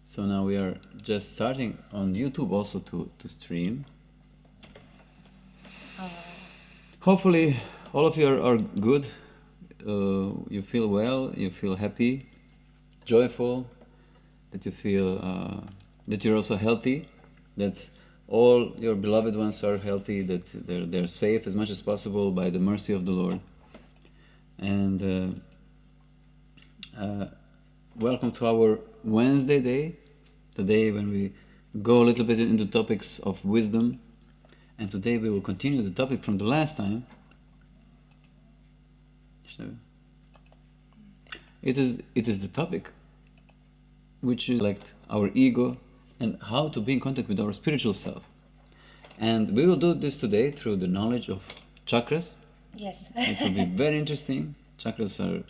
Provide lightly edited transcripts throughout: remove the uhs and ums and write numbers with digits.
So now we are just starting on YouTube also to stream. Hopefully all of you are good, you feel well, you feel happy, joyful, that you feel that you're also healthy, that all your beloved ones are healthy, that they're safe as much as possible by the mercy of the Lord. And welcome to our Wednesday day, the day when we go a little bit into topics of wisdom. And today we will continue the topic from the last time. It is the topic which is like our ego and how to be in contact with our spiritual self. And we will do this today through the knowledge of chakras. Yes. It will be very interesting. Chakras are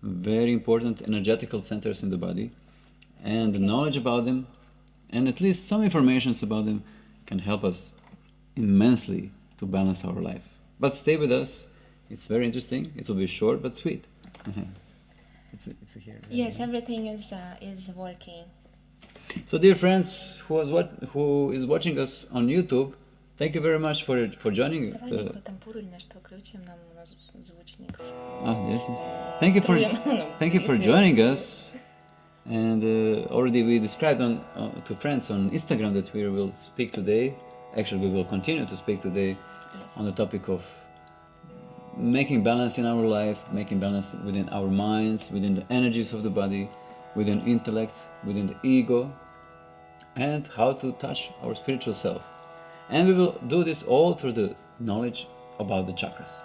very important energetical centers in the body. And the knowledge about them, and at least some information about them, can help us immensely to balance our life. But stay with us. It's very interesting. It will be short but sweet. It's here. Yes, everything is working. So, dear friends, who is watching us on YouTube, thank you very much for joining. Thank you for joining us. And already we described to friends on Instagram that we will speak today. Actually, we will continue to speak today on the topic of making balance in our life, making balance within our minds, within the energies of the body, within intellect, within the ego, and how to touch our spiritual self. And we will do this all through the knowledge about the chakras.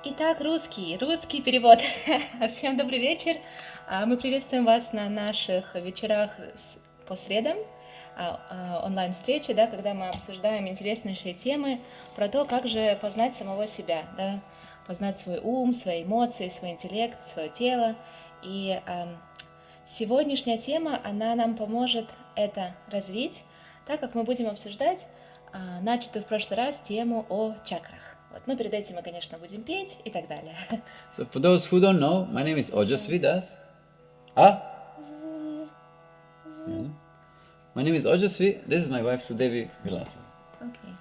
Итак, русский перевод. Всем добрый вечер. Мы приветствуем вас на наших вечерах по средам, онлайн-встречи, да, когда мы обсуждаем интереснейшие темы про то, как же познать самого себя, да, познать свой ум, свои эмоции, свой интеллект, свое тело. И сегодняшняя тема, она нам поможет это развить, так как мы будем обсуждать начатую в прошлый раз тему о чакрах. Вот. Но перед этим мы, конечно, будем петь и так далее. So for those who don't know, my name is Ojasvi Das. My name is Ojasvi. This is my wife Sudevi Vilasini. Okay.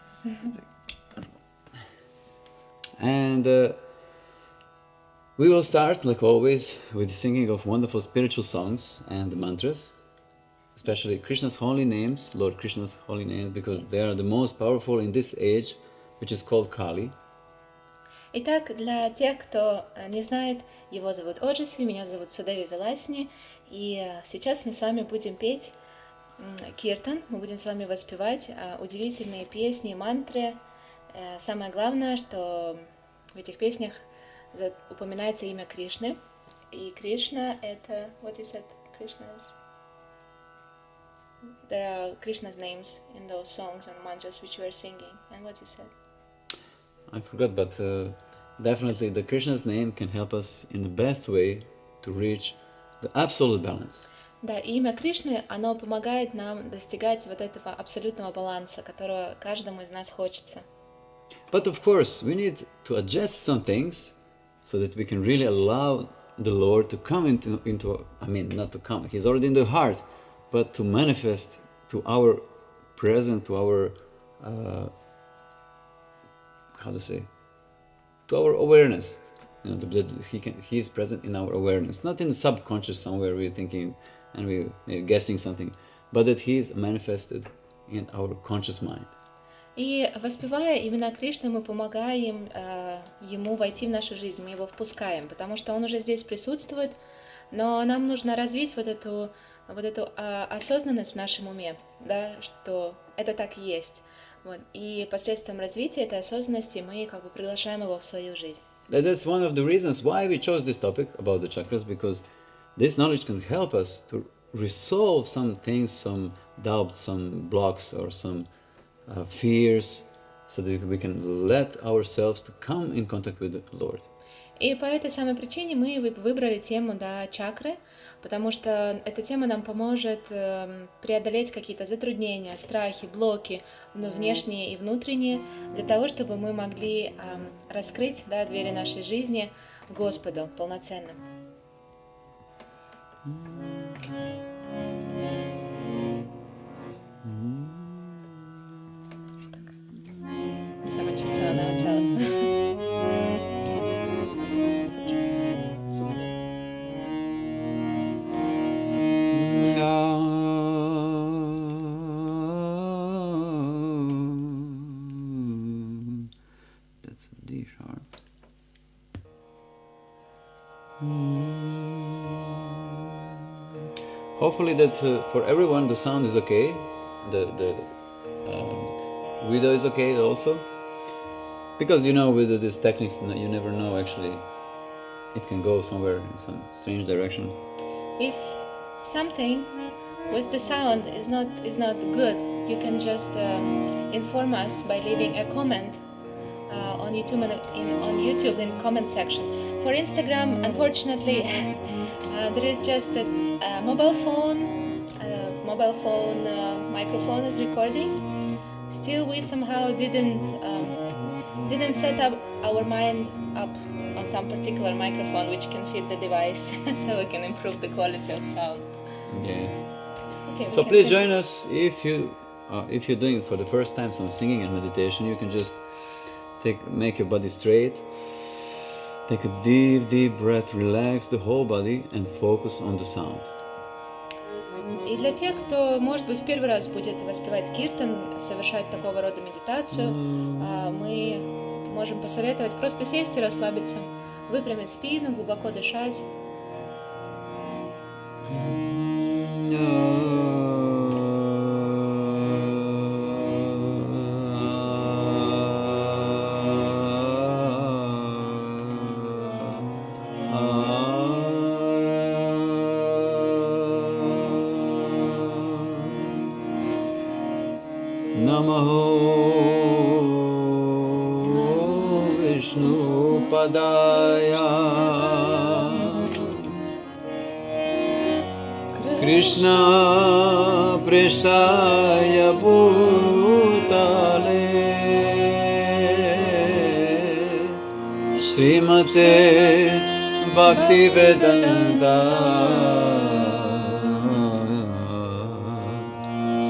And we will start, like always, with the singing of wonderful spiritual songs and mantras, especially Krishna's holy names, Lord Krishna's holy names, because they are the most powerful in this age, which is called Kali. Итак, для тех, кто не знает, его зовут Оджасви, меня зовут Судеви Виласини, и сейчас мы с вами будем петь Киртан, мы будем с вами воспевать удивительные песни, мантры. Самое главное, что в этих песнях упоминается имя Кришны, и Кришна это, what is it, Krishna's? There are Krishna's names in those songs and mantras which we are singing, and what is it? I forgot, but definitely the Krishna's name can help us in the best way to reach the absolute balance. Да, имя Кришны, оно помогает нам достигать вот этого абсолютного баланса, которого каждому из нас хочется. But of course, we need to adjust some things so that we can really allow the Lord to come into I mean, not to come, He's already in the heart, but to manifest to our present, to our to our awareness. You know, that He is present in our awareness, not in the subconscious somewhere we're thinking and we're guessing something, but that He is manifested in our conscious mind. И воспевая имена Кришны, мы помогаем Ему войти в нашу жизнь, мы Его впускаем, потому что Он уже здесь присутствует, но нам нужно развить вот эту осознанность в нашем уме, да, что это так и есть. Вот. И посредством развития этой осознанности мы как бы приглашаем Его в свою жизнь. That's one of the reasons why we chose this topic about the chakras, because this knowledge can help us to resolve some things, some doubts, some blocks, or some fears, so that we can let ourselves to come in contact with the Lord. И по этой самой причине мы выбрали тему, да, чакры, потому что эта тема нам поможет преодолеть какие-то затруднения, страхи, блоки, внешние и внутренние, для того, чтобы мы могли раскрыть, да, двери нашей жизни Господу полноценно. hopefully that for everyone the sound is okay, the video is okay also, because with these techniques you never know, actually it can go somewhere in some strange direction. If something with the sound is not good, you can just inform us by leaving a comment on YouTube in comment section. For Instagram, unfortunately, there is just a mobile phone microphone is recording. Still, we somehow didn't set up our mind up on some particular microphone which can fit the device, so we can improve the quality of sound. Yeah. Okay, so please join us if you're doing for the first time some singing and meditation. You can just make your body straight, take a deep breath, relax the whole body and focus on the sound. И для тех, кто, может быть, в первый раз будет воспевать киртан, совершать такого рода медитацию, мы можем посоветовать просто сесть и расслабиться, выпрямить спину, глубоко дышать. Padaya Krishna Preshtaya Bhutale Srimate Bhaktivedanta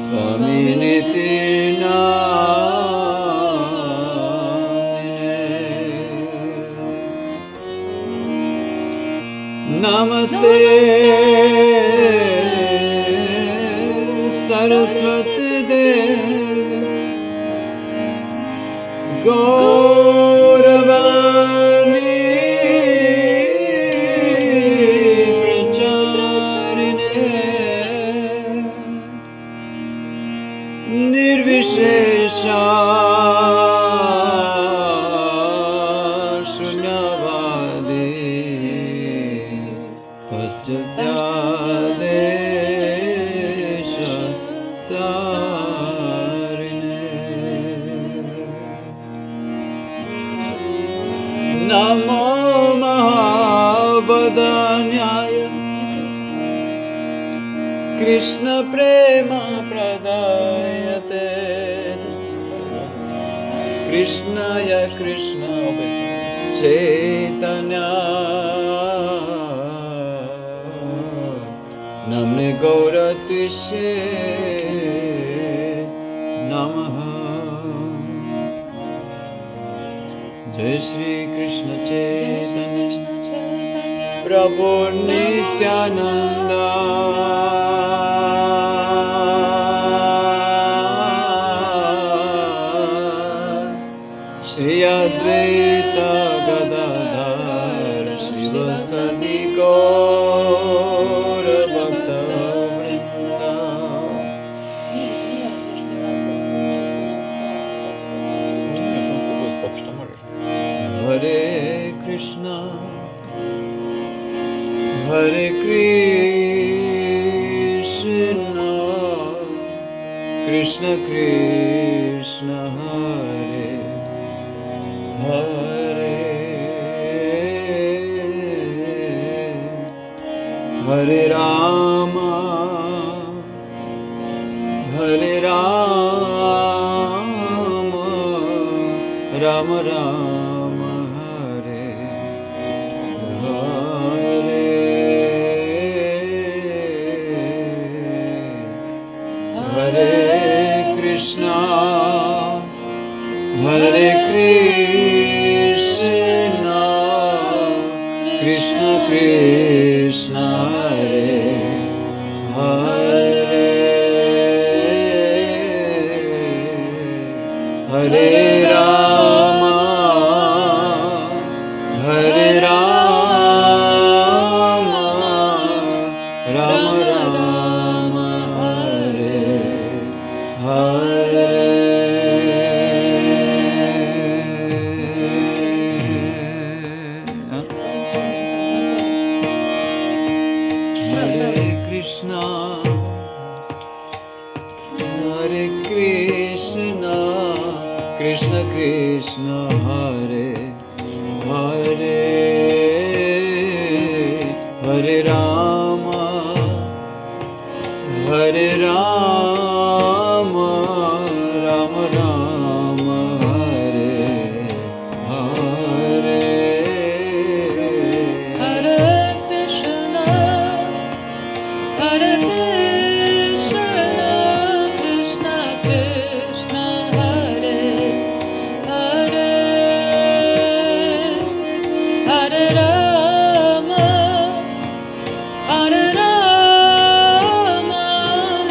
Swaminiti Namaste Saraswati Devi Gauravani Pracharine Nirvishesha Namo Mahabodhanyaya Krishna Prema Pradayate Krishnaya Krishna Chaitanya Namne Gaura Tvishe Namaha Jai Shri Krishna Chaitanya Prabhu Nityananda Shri Advaita Gadadhar Shri Vasadi Gaura Bhakta Vrinda Hare Krishna Hare Krishna Krishna Krishna Hare Hare Hare Rama Hare Rama Rama Rama Hare Hare Hare Krishna Hare Krishna Krishna Krishna Hare Hare Hare Rama Hare Rama Rama Rama Hare Krishna, Krishna Krishna, Hare Hare, Hare Rama, Hare Rama, Rama Rama, Hare Hare, Hare Krishna, Hare Krishna, Krishna Krishna, Hare Hare, Hare Rama, Hare Rama,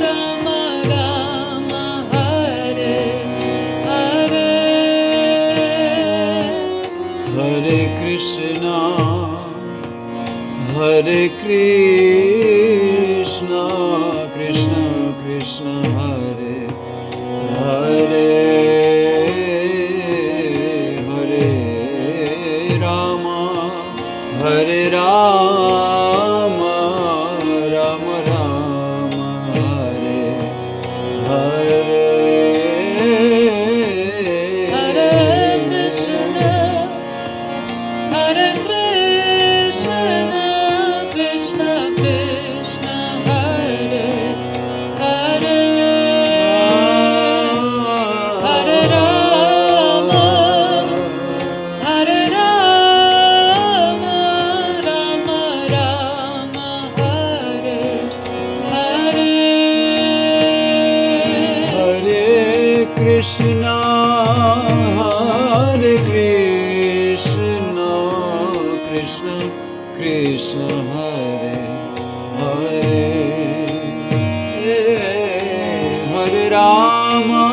Rama Rama, Hare Hare, Hare Krishna, Hare Krishna, Krishna Krishna, Hare Hare, Hare Rama, Hare Rama, Rama Rama, Hare Hare, Hare Krishna, Hare Krishna, Krishna Krishna, Hare Hare, Hare Rama, Hare Rama, Rama Rama, Hare Hare, Hare Krishna, Hare Krishna, Krishna Krishna, Hare Hare, Hare Rama,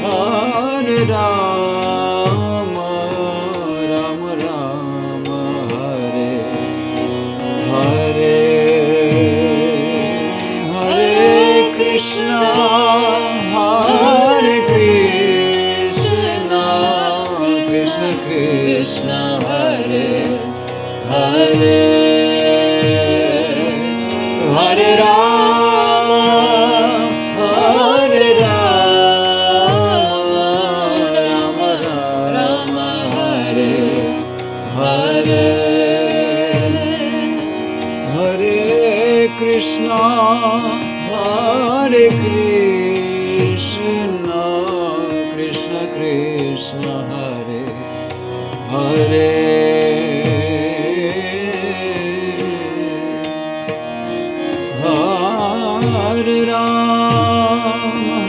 Hare Rama, Rama Rama, Hare Hare, Hare Krishna, Hare Krishna, Krishna Krishna, Hare Hare, Hare Rama, Hare Rama, Rama Rama, Hare Hare, Hare Krishna, Hare Krishna, Krishna Krishna, Hare Hare, Hare Rama,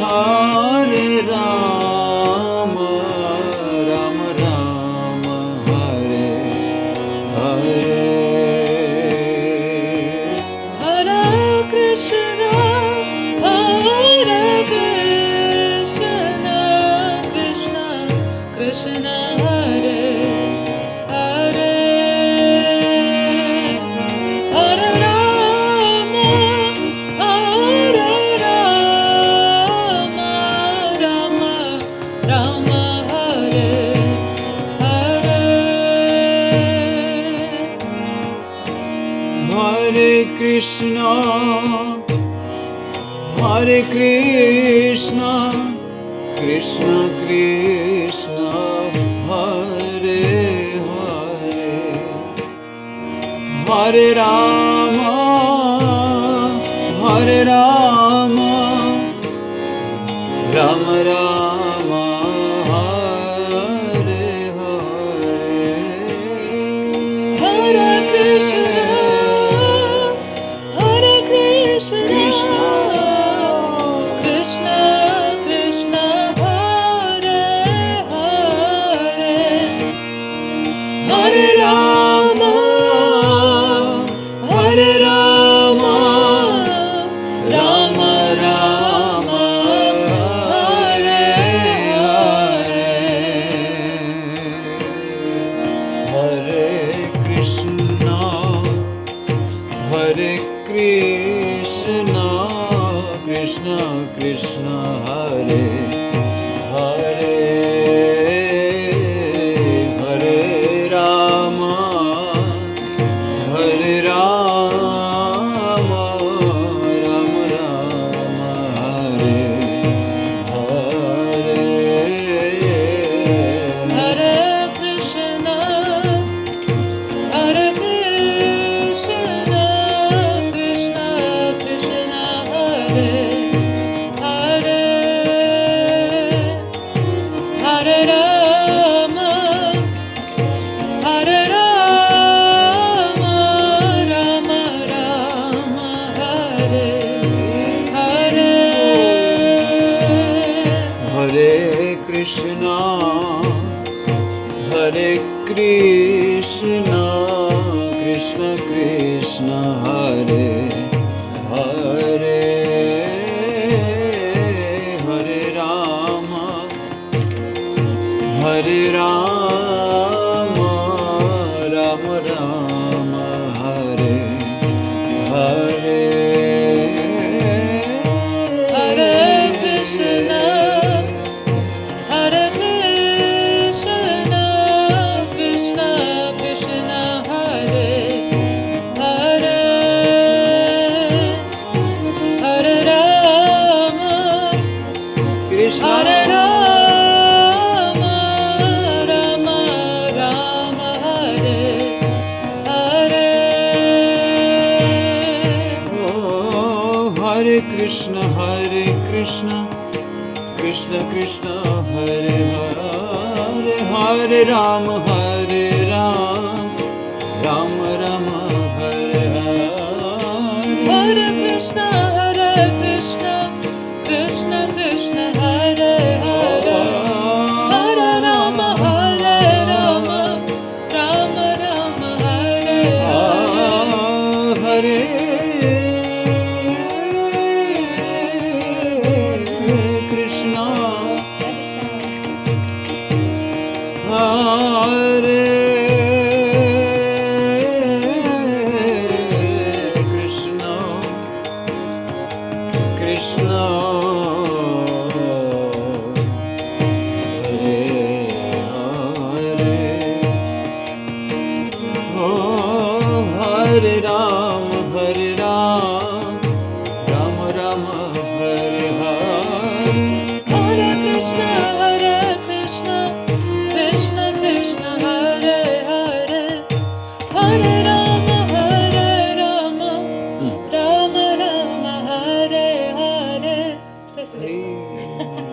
Hare Rama, Rama Rama, Hare Hare, Hare Krishna, Hare Krishna, Krishna Krishna, Hare Hare, Hare Rama, Hare Rama, Rama Rama, Hare Hare, Hare Krishna, Hare Krishna, Krishna Krishna, Hare Hare, Hare Rama, Hare Rama, Rama Rama, Hare Hare, Hare Krishna, Hare Krishna, Krishna Krishna, Hare Hare, Hare Rama, Hare Rama, Rama Rama, Hare Hare, Hare Krishna, Hare Krishna, Krishna Krishna, Hare Hare, Hare Rama, Hare Rama, Rama Rama, Hare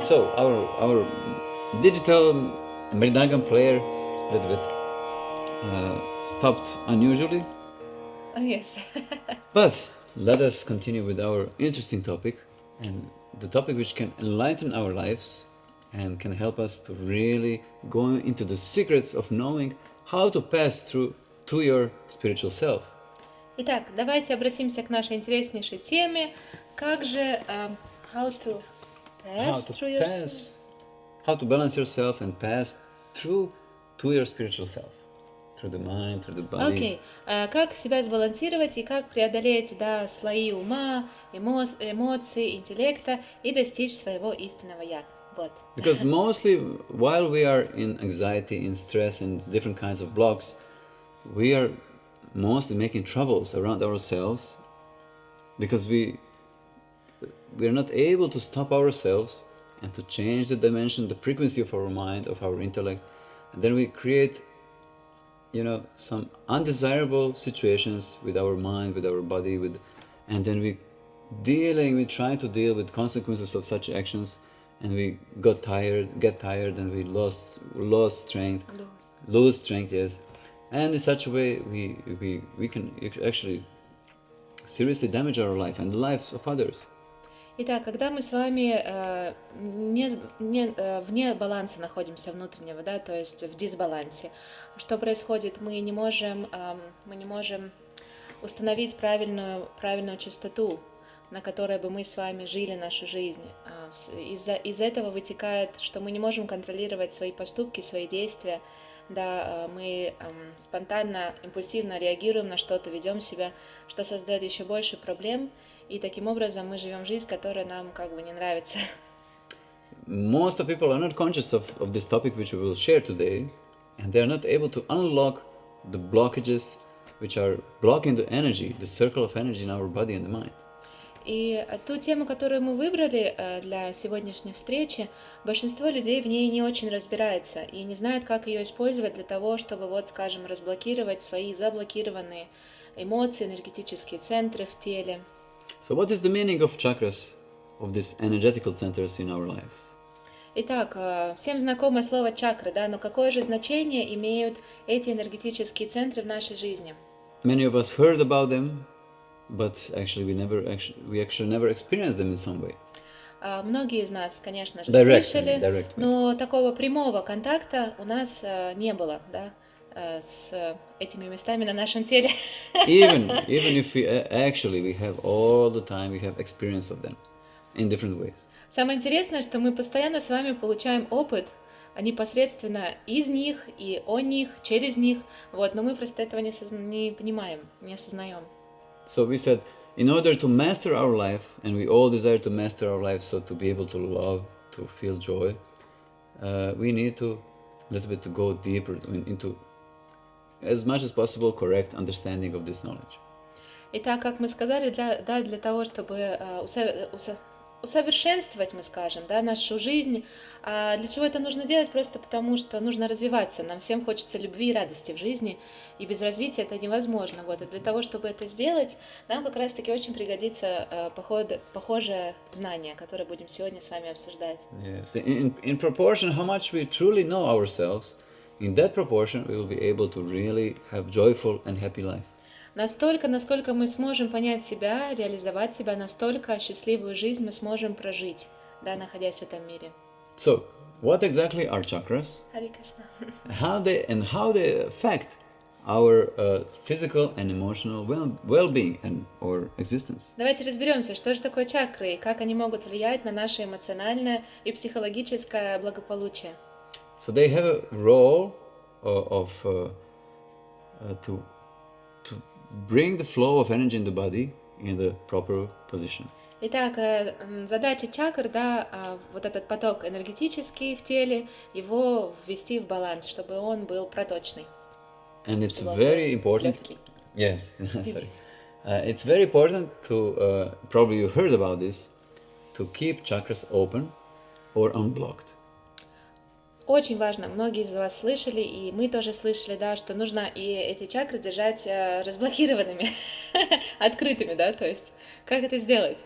So our digital mridangam player a little bit stopped unusually. Oh, yes. But let us continue with our interesting topic, and the topic which can enlighten our lives and can help us to really go into the secrets of knowing how to pass through to your spiritual self. Итак, давайте обратимся к нашей интереснейшей теме. Как же how to balance yourself and pass through to your spiritual self, through the mind, through the body. Как себя сбалансировать и как преодолеть, слои ума, эмоций, интеллекта и достичь своего истинного я. Вот. Because mostly while we are in anxiety, in stress, and different kinds of blocks, we are mostly making troubles around ourselves because we are not able to stop ourselves and to change the dimension, the frequency of our mind, of our intellect, and then we create, some undesirable situations with our mind, with our body, and then we try to deal with consequences of such actions, and we get tired, and we lose strength, yes. And in such a way, we can actually seriously damage our life and the lives of others. Итак, когда мы с вами вне баланса находимся внутреннего, то есть в дисбалансе, что происходит? Мы не можем установить правильную частоту, на которой бы мы с вами жили нашу жизнь. Из этого вытекает, что мы не можем контролировать свои поступки, свои действия. Мы спонтанно, импульсивно реагируем на что-то, ведем себя, что создает еще больше проблем, и таким образом мы живем жизнь, которая нам не нравится. Most of people are not conscious of this topic which we will share today, and they are not able to unlock the blockages which are blocking the energy, the circle of energy in our body and the mind. И ту тему, которую мы выбрали для сегодняшней встречи, большинство людей в ней не очень разбирается и не знает, как ее использовать для того, чтобы, разблокировать свои заблокированные эмоции, энергетические центры в теле. So what is the meaning of chakras, of these energetical centers in our life? Итак, всем знакомо слово чакры, да, но какое же значение имеют эти энергетические центры в нашей жизни? Many of us heard about them, but actually we actually never experienced them in some way. Многие из нас, конечно же, Directly. слышали, но такого прямого контакта у нас не было, да, с этими местами на нашем теле. even if we have all the time, we have experience of them in different ways. Самое интересное, что мы постоянно с вами получаем опыт непосредственно из них и о них, через них, вот, но мы просто этого не понимаем, не осознаем. So we said, in order to master our life, and we all desire to master our life, so to be able to love, to feel joy, we need to a little bit to go deeper into as much as possible correct understanding of this knowledge. Итак, как мы сказали, для того, чтобы усовершенствовать, мы скажем, да, нашу жизнь. А для чего это нужно делать? Просто потому, что нужно развиваться. Нам всем хочется любви и радости в жизни, и без развития это невозможно. Вот. И для того, чтобы это сделать, нам как раз-таки очень пригодится похожее знание, которое будем сегодня с вами обсуждать. Yes. In proportion how much we truly know ourselves, in that proportion we will be able to really have joyful and happy life. Настолько, насколько мы сможем понять себя, реализовать себя, настолько счастливую жизнь мы сможем прожить, да, находясь в этом мире. So, what exactly are chakras? Харе Кришна. How they affect our physical and emotional well-being or existence? Давайте разберемся, что же такое чакры и как они могут влиять на наше эмоциональное и психологическое благополучие. So they have a role to bring the flow of energy in the body in the proper position. Итак, задача чакр, да, вот этот поток энергетический в теле, его ввести в баланс, чтобы он был проточный. And it's very important. Yes, sorry. It's very important to probably you heard about this, to keep chakras open or unblocked. Очень важно, многие из вас слышали, и мы тоже слышали, да, что нужно и эти чакры держать разблокированными, открытыми, да, то есть как это сделать?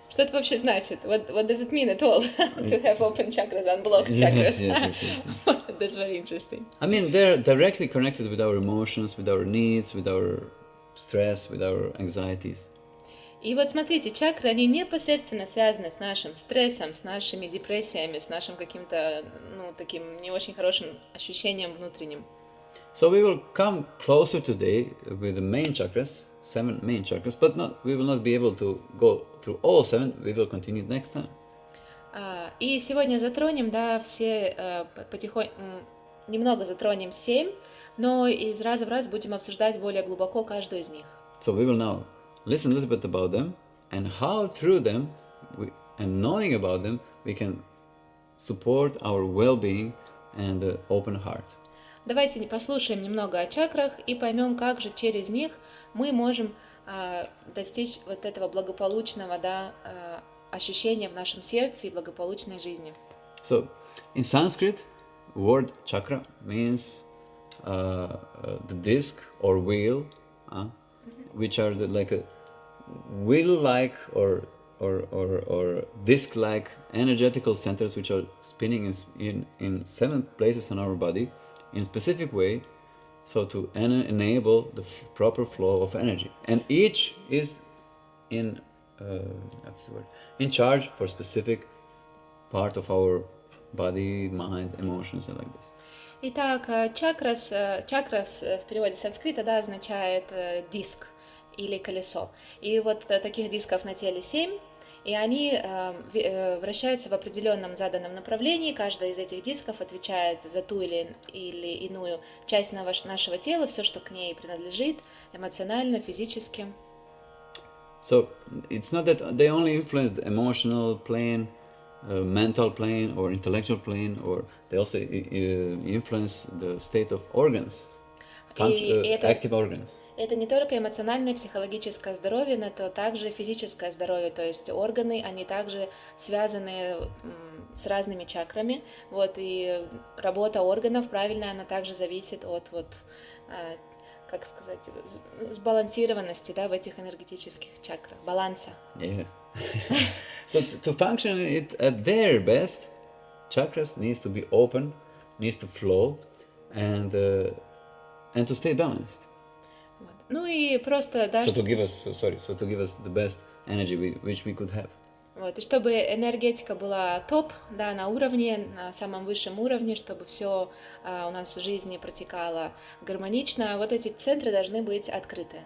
Что это вообще значит? What does it mean at all to have open chakras, unblocked chakras? Yes. That's very interesting. I mean, they're directly connected with our emotions, with our needs, with our stress, with our anxieties. И вот смотрите, чакры, они непосредственно связаны с нашим стрессом, с нашими депрессиями, с нашим каким-то, таким не очень хорошим ощущением внутренним. So we will come closer today with the main chakras, 7 main chakras, but we will not be able to go through all 7, we will continue next time. И сегодня затронем, да, немного затронем 7, но из раза в раз будем обсуждать более глубоко каждую из них. So we will now listen a little bit about them and how through them and knowing about them we can support our well-being and open heart. Давайте послушаем немного о чакрах и поймем, как же через них мы можем достичь вот этого благополучного, да, ощущения в нашем сердце и благополучной жизни. So, in Sanskrit, word chakra means the disc or wheel, which are like a wheel-like or disc-like energetical centers which are spinning in 7 places in our body in a specific way, so to enable the proper flow of energy. And each is in charge for a specific part of our body, mind, emotions, and like this. Итак, чакрас в переводе с санскрита, да, означает диск или колесо. И вот таких дисков на теле 7, и они вращаются в определенном заданном направлении. Каждый из этих дисков отвечает за ту или иную часть нашего тела, все, что к ней принадлежит, эмоционально, физически. So it's not that they only influence the emotional plane, mental plane or intellectual plane, or they also influence the state of organs, active organs. Это не только эмоциональное, психологическое здоровье, но это также физическое здоровье, то есть органы, они также связаны с разными чакрами, вот, и работа органов правильная, она также зависит от как сказать, сбалансированности, да, в этих энергетических чакрах, баланса. Yes. So to function it at their best, chakras needs to be open, needs to flow, and to stay balanced. Вот. Ну и просто, да, So to give us the best energy which we could have. вот, и чтобы энергетика была топ, да, на уровне, на самом высшем уровне, чтобы все у нас в жизни протекало гармонично, вот эти центры должны быть открыты.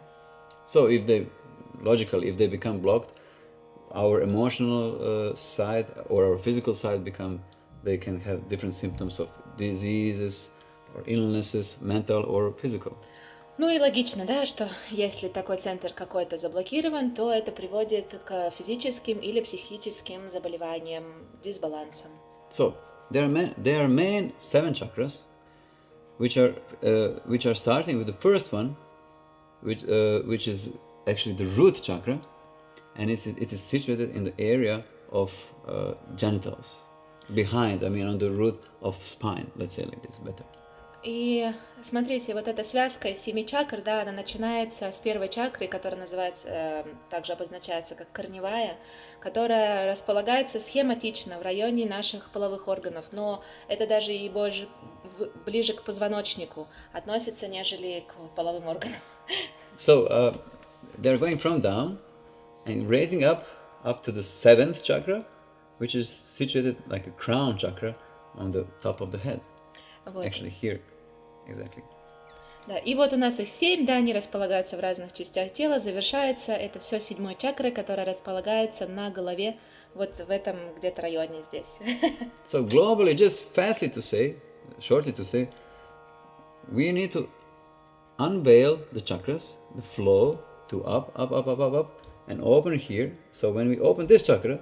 So if they become blocked, our emotional side or our physical side they can have different symptoms of diseases or illnesses, mental or physical. Ну и логично, да, что если такой центр какой-то заблокирован, то это приводит к физическим или психическим заболеваниям, дисбалансам. So there are main 7 chakras, which are starting with the first one, which is actually the root chakra, and it is situated in the area of genitals, behind, on the root of spine, let's say like this, better. И смотрите, вот эта связка из 7 чакр, да, она начинается с первой чакры, которая называется, также обозначается как корневая, которая располагается схематично в районе наших половых органов, но это даже и ближе к позвоночнику относится, нежели к половым органам. So they're going from down and raising up to the 7th chakra, which is situated like a crown chakra on the top of the head. Вот. Actually here, exactly. Да, и вот у нас их 7, да, они располагаются в разных частях тела, завершается это все 7-й чакрой, которая располагается на голове, вот в этом где-то районе здесь. So globally, just shortly to say, we need to unveil the chakras, the flow to up, and open here. So when we open this chakra,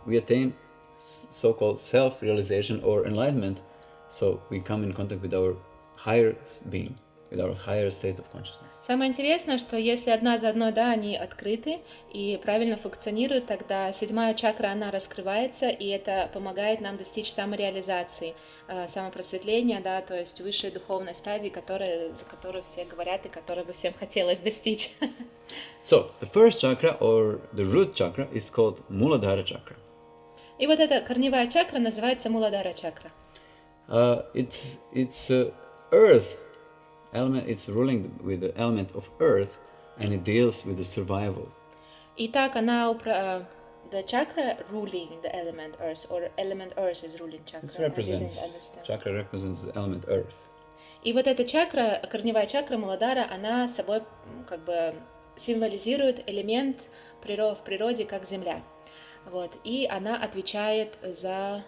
we attain so-called self-realization or enlightenment. So we come in contact with our higher being, with our higher state of consciousness. Самое интересное, что если одна за одной, да, они открыты и правильно функционируют, тогда 7-я чакра, она раскрывается, и это помогает нам достичь самореализации, самопросветления, да, то есть высшей духовной стадии, за которую все говорят и которой бы всем хотелось достичь. So the first chakra or the root chakra is called Muladhara chakra. И вот эта корневая чакра называется Муладхара чакра. It's earth element. It's ruling with the element of earth, and it deals with the survival. Итак, the chakra ruling the element earth, or element earth is ruling chakra. Chakra represents the element earth. И вот эта чакра, корневая чакра Муладхара, она собой как бы символизирует элемент в природе, как земля. Вот, и она отвечает за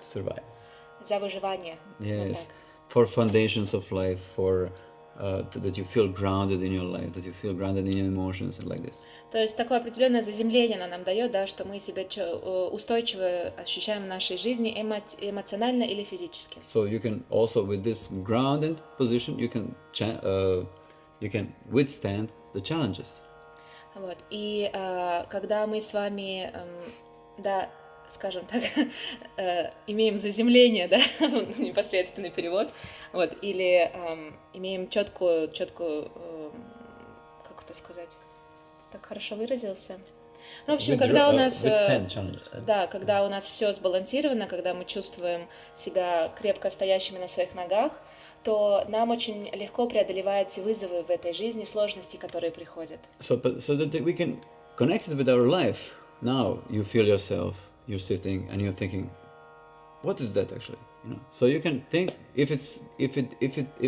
выживание. Yes, for foundations of life, for that you feel grounded in your life, that you feel grounded in your emotions and like this. То есть такое определенное заземление она нам дает, да, что мы себя устойчиво ощущаем в нашей жизни эмоционально или физически. So you can also, with this grounded position, you can withstand the challenges. Вот, и когда мы с вами, да, скажем так, имеем заземление, да, непосредственный перевод, вот, или имеем четкую, как это сказать, так хорошо выразился. Ну, в общем, когда у нас, да, когда у нас все сбалансировано, когда мы чувствуем себя крепко стоящими на своих ногах, то нам очень легко преодолевать вызовы в этой жизни, сложности, которые приходят. So that we can connect it with our life. Now you feel yourself. You're sitting and you're thinking, what is that actually? You know. So you can think if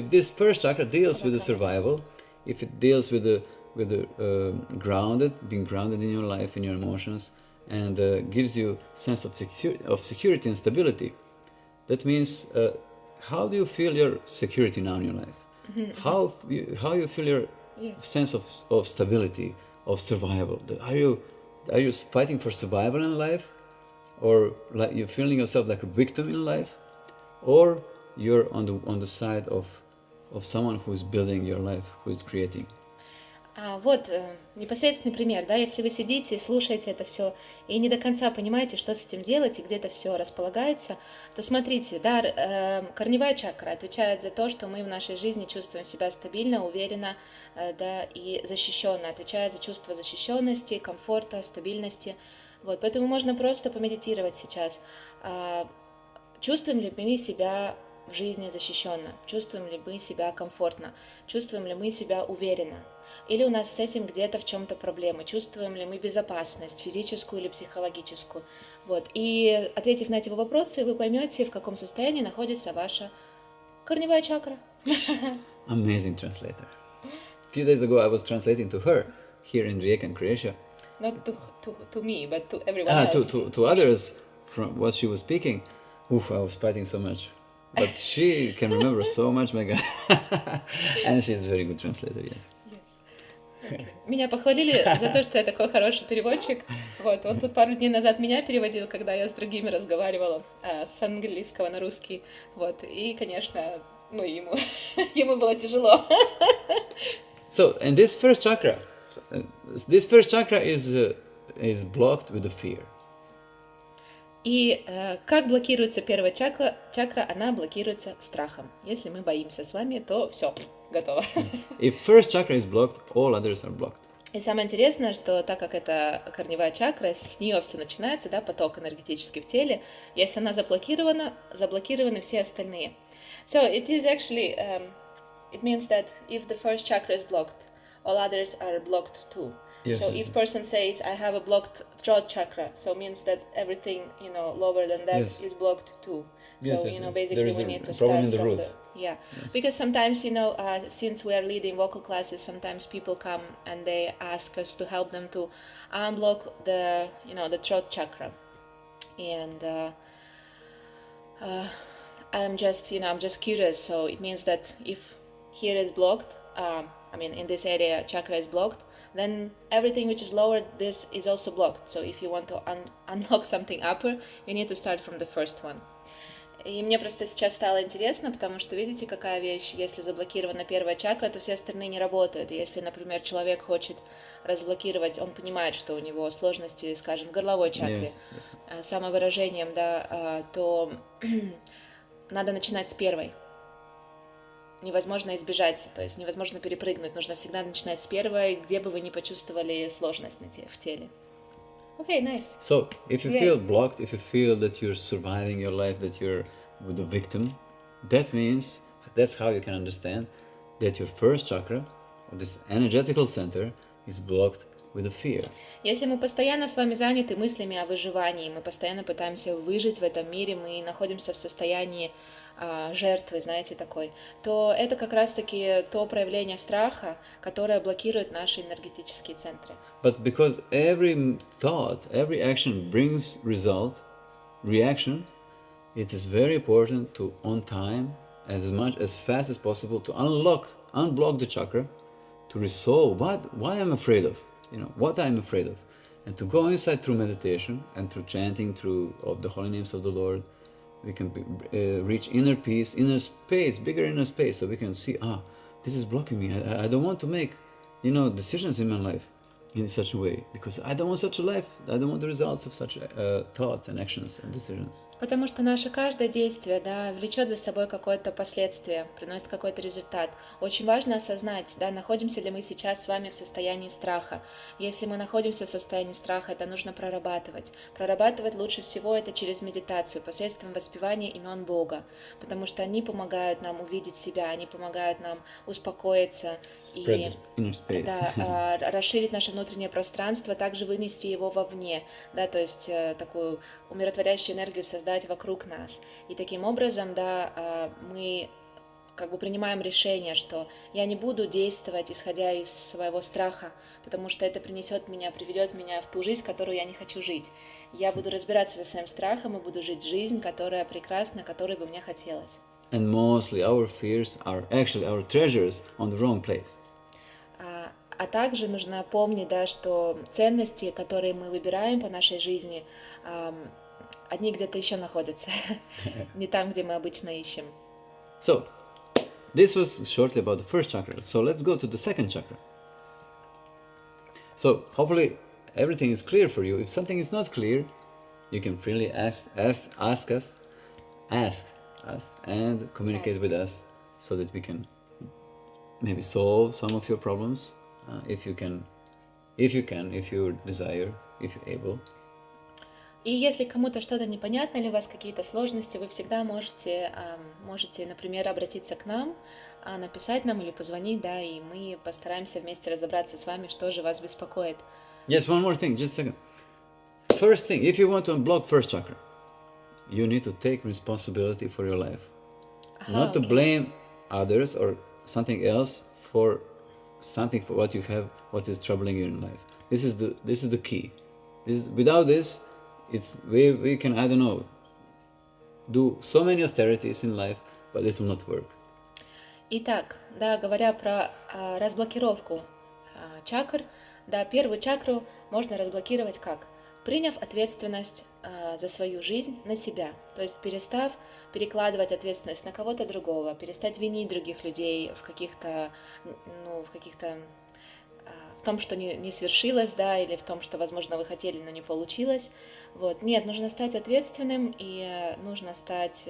this first chakra deals with the survival, if it deals with the being grounded in your life, in your emotions, and gives you sense of security and stability. That means how do you feel your security now in your life? Mm-hmm. How you feel your sense of stability, of survival? Are you fighting for survival in life? Or like you're feeling yourself like a victim in life, or you're on the side of someone who is building your life, who is creating. Вот непосредственный пример, да, если вы сидите и слушаете это все и не до конца понимаете, что с этим делать и где-то все располагается, то смотрите, да, корневая чакра отвечает за то, что мы в нашей жизни чувствуем себя стабильно, уверенно, да, и защищенно, отвечает за чувство защищенности, комфорта, стабильности. Вот, поэтому можно просто помедитировать сейчас. Чувствуем ли мы себя в жизни защищенно? Чувствуем ли мы себя комфортно? Чувствуем ли мы себя уверенно? Или у нас с этим где-то в чем-то проблемы? Чувствуем ли мы безопасность, физическую или психологическую? Вот. И ответив на эти вопросы, вы поймете, в каком состоянии находится ваша корневая чакра. Amazing translator. A few days ago I was translating to her here in Rijeka in Croatia. Not to me, but to everyone else. To others from what she was speaking. Oof, I was fighting so much. But she can remember so much, my God. And she's a very good translator, yes. Меня похвалили за то, что я такой хороший переводчик. Вот, он тут пару дней назад меня переводил, когда я с другими разговаривала с английского на русский. Вот, и, конечно, ему было тяжело. So, and this first chakra is blocked with the fear. И как блокируется первая чакра, она блокируется страхом. Если мы боимся с вами, то все, готово. If first chakra is blocked, all others are blocked. И самое интересное, что так как это корневая чакра, с нее все начинается, да, поток энергетический в теле, если она заблокирована, заблокированы все остальные. So it is actually, it means that if the first chakra is blocked, all others are blocked too. Yes, so yes, if person says, I have a blocked throat chakra, so means that everything, lower than that is blocked too. So, basically we need to start from the... Yeah, yes. Because sometimes, since we are leading vocal classes, sometimes people come and they ask us to help them to unblock the throat chakra. And I'm just curious. So it means that if here is blocked, in this area chakra is blocked, then everything which is lower, this is also blocked. So if you want to unlock something upper, you need to start from the first one. И мне просто сейчас стало интересно, потому что видите, какая вещь, если заблокирована первая чакра, то все остальные не работают. И если, например, человек хочет разблокировать, он понимает, что у него сложности, скажем, в горловой чакре, самовыражением, да, то надо начинать с первой. Невозможно избежать, то есть невозможно перепрыгнуть, нужно всегда начинать с первой, где бы вы ни почувствовали сложность в теле. Okay, nice. So, if you feel blocked, if you feel that you're surviving your life, that you're with the victim, that means, that's how you can understand that your first chakra, or this energetical center, is blocked with the fear. Если мы постоянно с вами заняты мыслями о выживании, мы постоянно пытаемся выжить в этом мире, мы находимся в состоянии жертвы, знаете, такой, то это как раз-таки то проявление страха, которое блокирует наши энергетические центры. But because every thought, every action brings reaction, it is very important to, on time, as fast as possible, to unblock the chakra, to resolve why I'm afraid of, what I'm afraid of, and to go inside through meditation and through chanting of the holy names of the Lord. We can reach inner peace, inner space, bigger inner space, so we can see, this is blocking me. I don't want to make, decisions in my life in such a way, because I don't want such a life. I don't want the results of such thoughts and actions and decisions. Потому что наше каждое действие, да, влечет за собой какое-то последствие, приносит какой-то результат. Очень важно осознать, да, находимся ли мы сейчас с вами в состоянии страха. Если мы находимся в состоянии страха, это нужно прорабатывать. Прорабатывать лучше всего это через медитацию, посредством воспевания имен Бога, потому что они помогают нам увидеть себя, они помогают нам успокоиться и расширить наше внутреннее пространство, также вынести его вовне, да, то есть такую умиротворяющую энергию создать вокруг нас. И таким образом, да, мы как бы принимаем решение, что я не буду действовать, исходя из своего страха, потому что это приведет меня в ту жизнь, которую я не хочу жить. Я буду разбираться со своим страхом и буду жить жизнь, которая прекрасна, которой бы мне хотелось. And mostly our fears are actually our treasures on the wrong place. А также нужно помнить, да, что ценности, которые мы выбираем по нашей жизни, одни где-то еще находятся, не там, где мы обычно ищем. So, this was shortly about the first chakra. So let's go to the second chakra. So hopefully everything is clear for you. If something is not clear, you can freely ask us, and communicate with us, so that we can maybe solve some of your problems, if you desire, if you're able. И если кому-то что-то непонятно или у вас какие-то сложности, вы всегда можете, например, обратиться к нам, написать нам или позвонить, да, и мы постараемся вместе разобраться с вами, что же вас беспокоит. Yes, one more thing, just a second. First thing, if you want to unblock first chakra, you need to take responsibility for your life. Not to blame others or something else for something, for what you have, what is troubling you in life. This is the key. Without this, we can, I don't know, do so many austerities in life, but it will not work. Итак, да, говоря про разблокировку чакр, да, первую чакру можно разблокировать как? Приняв ответственность за свою жизнь на себя, то есть перестав перекладывать ответственность на кого-то другого, перестать винить других людей в том, что не свершилось, да, или в том, что, возможно, вы хотели, но не получилось. Вот. Нет, нужно стать ответственным и нужно стать,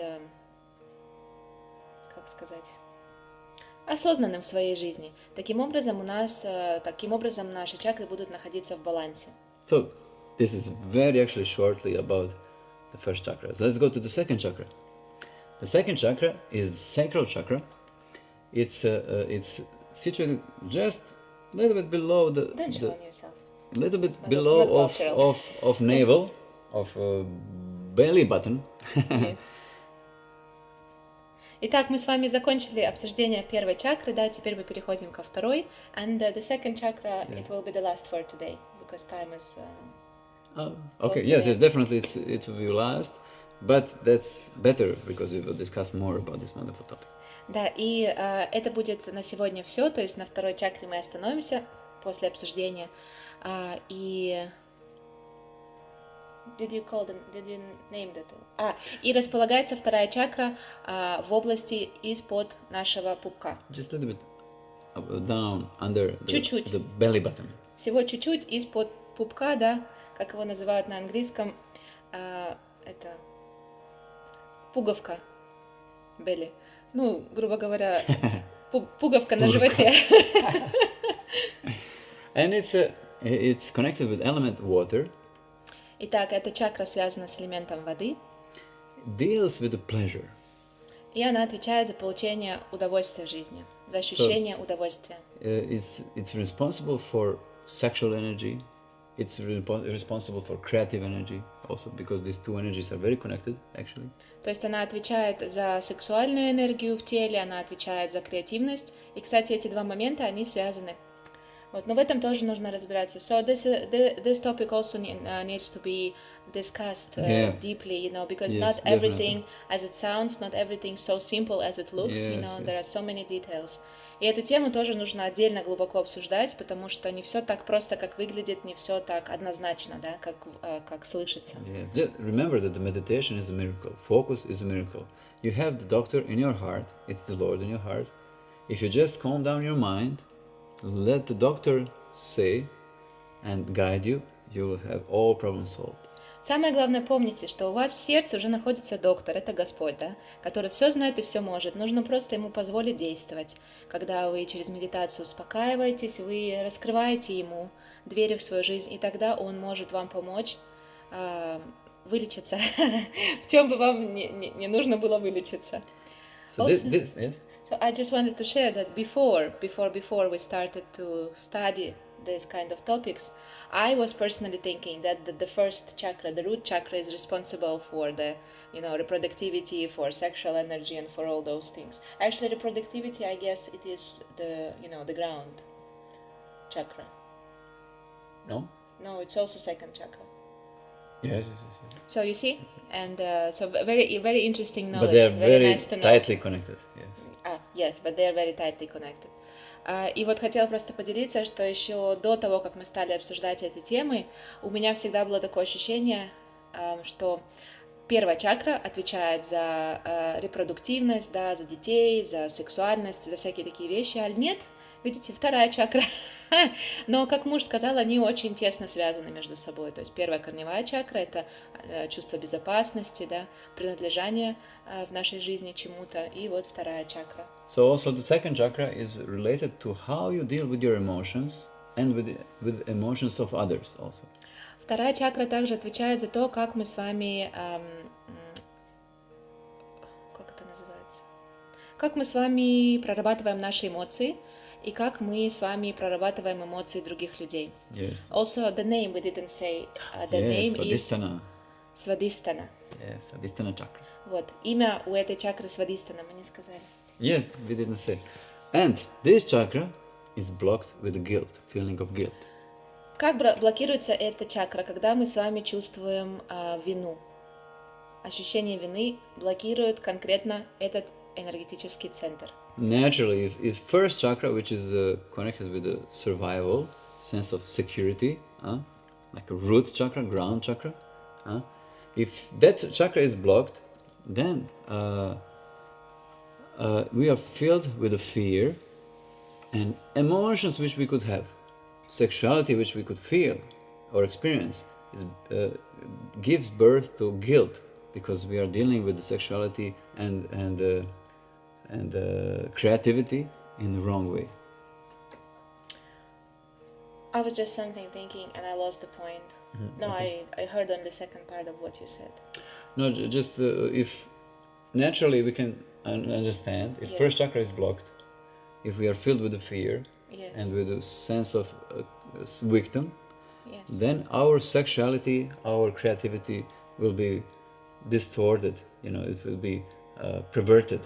осознанным в своей жизни. Таким образом, наши чакры будут находиться в балансе. So, this is very actually shortly about the first chakra. So let's go to the second chakra. The second chakra is the sacral chakra. It's situated just a little bit below Don't show on yourself. A little bit below of navel, of belly button. Yes. Итак, мы с вами закончили обсуждение первой чакры, да, теперь мы переходим ко второй. And the second chakra, it will be the last for today, because time is... Okay, yes, definitely it will be last, but that's better, because we will discuss more about this wonderful topic. Да, и это будет на сегодня все, то есть на второй чакре мы остановимся после обсуждения. И... Did you name that? И располагается вторая чакра в области из-под нашего пупка. Just a little bit down, under the belly button. Всего чуть-чуть из-под пупка, да, как его называют на английском, это пуговка, belly. Ну, грубо говоря, пуговка на животе. And it's connected with element water. Итак, эта чакра связана с элементом воды. Deals with the pleasure. И она отвечает за получение удовольствия в жизни, за ощущение удовольствия. It's responsible for sexual energy. It's responsible for creative energy also, because these two energies are very connected, actually. То есть она отвечает за сексуальную энергию в теле, она отвечает за креативность. И, кстати, эти два момента, они связаны. Вот, но в этом тоже нужно разбираться. So this topic also needs to be discussed deeply, because not everything as it sounds, not everything so simple as it looks, there are so many details. И эту тему тоже нужно отдельно глубоко обсуждать, потому что не все так просто, как выглядит, не все так однозначно, да, как слышится. Just remember that the meditation is a miracle. Focus is a miracle. You have the doctor in your heart. It's the Lord in your heart. If you just calm down your mind, let the doctor say and guide you, you will have all problems solved. Самое главное, помните, что у вас в сердце уже находится доктор, это Господь, да, который все знает и все может. Нужно просто ему позволить действовать. Когда вы через медитацию успокаиваетесь, вы раскрываете ему двери в свою жизнь, и тогда он может вам помочь вылечиться, в чем бы вам не нужно было вылечиться. So this, yes? So I just wanted to share that before we started to study these kind of topics, I was personally thinking that the first chakra, the root chakra, is responsible for the, reproductivity, for sexual energy, and for all those things. Actually, reproductivity, I guess, it is the ground chakra. No? No, it's also second chakra. Yes. So you see, and so very, very interesting knowledge. But they are very nice to know. tightly connected. Yes. Yes, but they are very tightly connected. И вот хотела просто поделиться, что еще до того, как мы стали обсуждать эти темы, у меня всегда было такое ощущение, что первая чакра отвечает за репродуктивность, да, за детей, за сексуальность, за всякие такие вещи, а нет, видите, вторая чакра Но, как муж сказал, они очень тесно связаны между собой. То есть первая корневая чакра — это чувство безопасности, да, принадлежание в нашей жизни чему-то. И вот вторая чакра. So also the second chakra is related to how you deal with your emotions and with emotions of others also. Вторая чакра также отвечает за то, как мы с вами, как это называется? Как мы с вами прорабатываем наши эмоции и как мы с вами прорабатываем эмоции других людей. Yes. Also, the name we didn't say. The Yes, name Svadhisthana. is Svadhisthana. Yes, Svadhisthana chakra. Вот, имя у этой чакры Svadhisthana мы не сказали. Yes, we didn't say. And this chakra is blocked with guilt, feeling of guilt. Как блокируется эта чакра, когда мы с вами чувствуем вину? Ощущение вины блокирует конкретно этот энергетический центр. Naturally, if first chakra, which is connected with the survival, sense of security, like a root chakra, ground chakra, if that chakra is blocked, then we are filled with the fear and emotions which we could have, sexuality which we could feel or experience, gives birth to guilt because we are dealing with the sexuality and creativity in the wrong way. I was just thinking and I lost the point. No, okay. I heard only the second part of what you said. No, just if naturally we can understand if first chakra is blocked, if we are filled with the fear and with a sense of victim, then our sexuality, our creativity will be distorted, it will be perverted,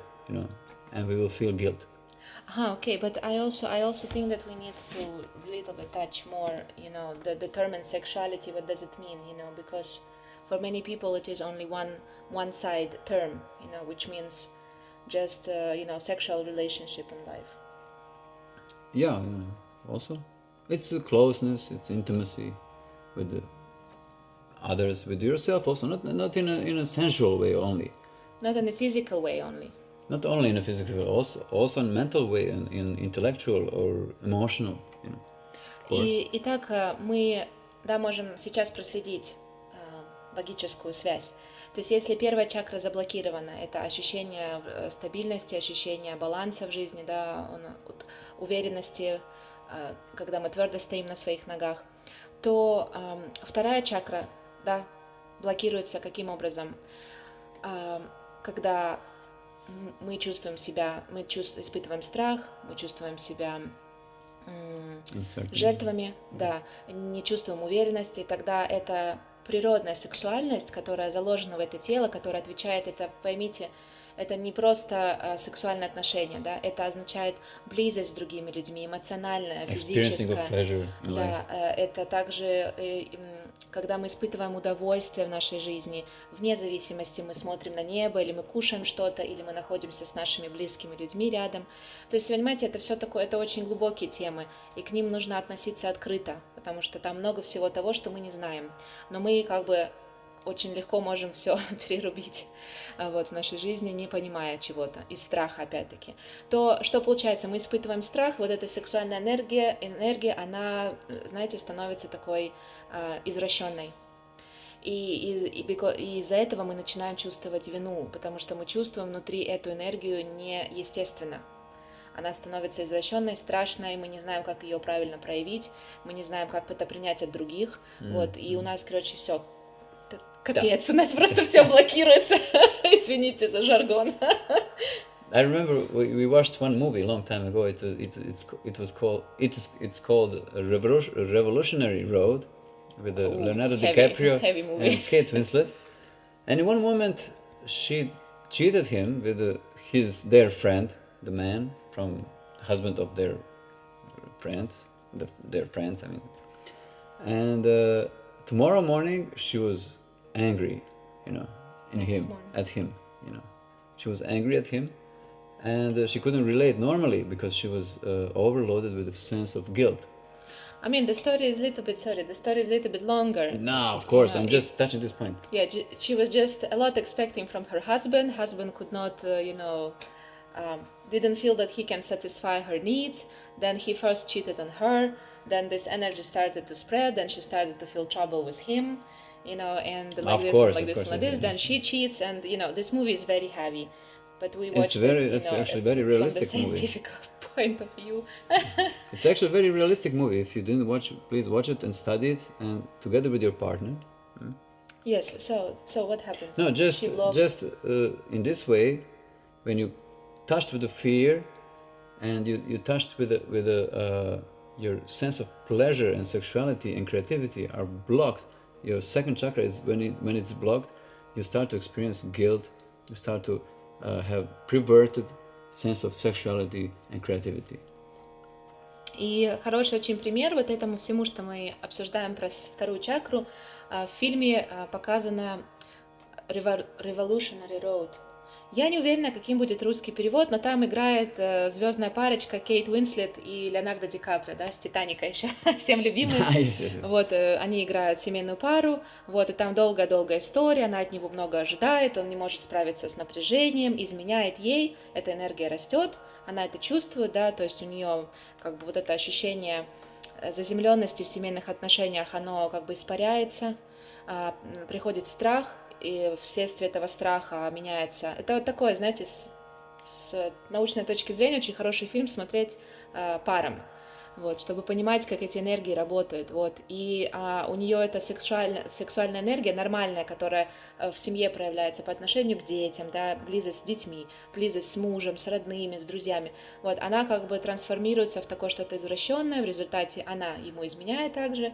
and we will feel guilt. Okay, but I also think that we need to a little bit touch more, the determined sexuality. What does it mean, because for many people it is only one side term, which means just sexual relationship in life. Yeah, also it's a closeness, it's intimacy with the others, with yourself also, not in a sensual way only. Not in a physical way only. Not only in a physical way, also in mental way, in intellectual or emotional, Итак, мы можем сейчас проследить логическую связь. То есть, если первая чакра заблокирована, это ощущение стабильности, ощущение баланса в жизни, уверенности, когда мы твердо стоим на своих ногах, то вторая чакра, блокируется каким образом? Когда мы чувствуем себя, испытываем страх, мы чувствуем себя жертвами, не чувствуем уверенности, тогда это природная сексуальность, которая заложена в это тело, которая отвечает, это, поймите, это не просто сексуальные отношения, это означает близость с другими людьми, эмоциональная, физическая. Это также, когда мы испытываем удовольствие в нашей жизни, вне зависимости, мы смотрим на небо, или мы кушаем что-то, или мы находимся с нашими близкими людьми рядом. То есть, понимаете, это все такое, это очень глубокие темы, и к ним нужно относиться открыто, потому что там много всего того, что мы не знаем. Но мы очень легко можем все перерубить в нашей жизни, не понимая чего-то, из страха опять-таки. То, что получается, мы испытываем страх, вот эта сексуальная энергия, она, знаете, становится такой извращенной. И из-за этого мы начинаем чувствовать вину, потому что мы чувствуем внутри эту энергию неестественно. Она становится извращенной, страшной, мы не знаем, как ее правильно проявить, мы не знаем, как это принять от других. И у нас, все. Капец, у нас просто все блокируется. Извините за жаргон. I remember we watched one movie a long time ago. It's called Revolutionary Road with Leonardo DiCaprio and Kate Winslet. And in one moment, she cheated him with their friend, the man from the husband of their friends, their friends. I mean, and tomorrow morning she was angry, at him, She was angry at him, and she couldn't relate normally because she was overloaded with a sense of guilt. I mean, the story is a little bit longer. No, of course, I'm just touching this point. Yeah, she was just a lot expecting from her husband. Husband could not, didn't feel that he can satisfy her needs. Then he first cheated on her, then this energy started to spread, and she started to feel trouble with him, and like Of this, course, and like of this, and course, like this. yes, Then yes. she cheats, and this movie is very heavy. But we watched It's actually very realistic from the movie. scientific point of view. It's actually a very realistic movie. If you didn't watch, please watch it and study it, and together with your partner. Yes. So what happened? No, just She blocked- in this way, when you touched with the fear, and you touched with your sense of pleasure and sexuality and creativity are blocked. Your second chakra is when it's blocked, you start to experience guilt. You start to have perverted sense of sexuality and creativity. И хороший очень пример вот этому всему, что мы обсуждаем про вторую чакру, в фильме показано Revolutionary Road. Я не уверена, каким будет русский перевод, но там играет звездная парочка Кейт Уинслет и Леонардо Ди Каприо, да, с «Титаника» еще, всем любимый. Вот, они играют семейную пару, вот, и там долгая-долгая история, она от него много ожидает, он не может справиться с напряжением, изменяет ей, эта энергия растет, она это чувствует, да, то есть у нее как бы вот это ощущение заземленности в семейных отношениях, оно как бы испаряется, приходит страх, и вследствие этого страха меняется. Это вот такое, знаете, с научной точки зрения очень хороший фильм смотреть паром, вот, чтобы понимать, как эти энергии работают. Вот. И у нее это сексуальная энергия нормальная, которая в семье проявляется по отношению к детям, да, близость с детьми, близость с мужем, с родными, с друзьями. Вот, она как бы трансформируется в такое что-то извращенное, в результате она ему изменяет также.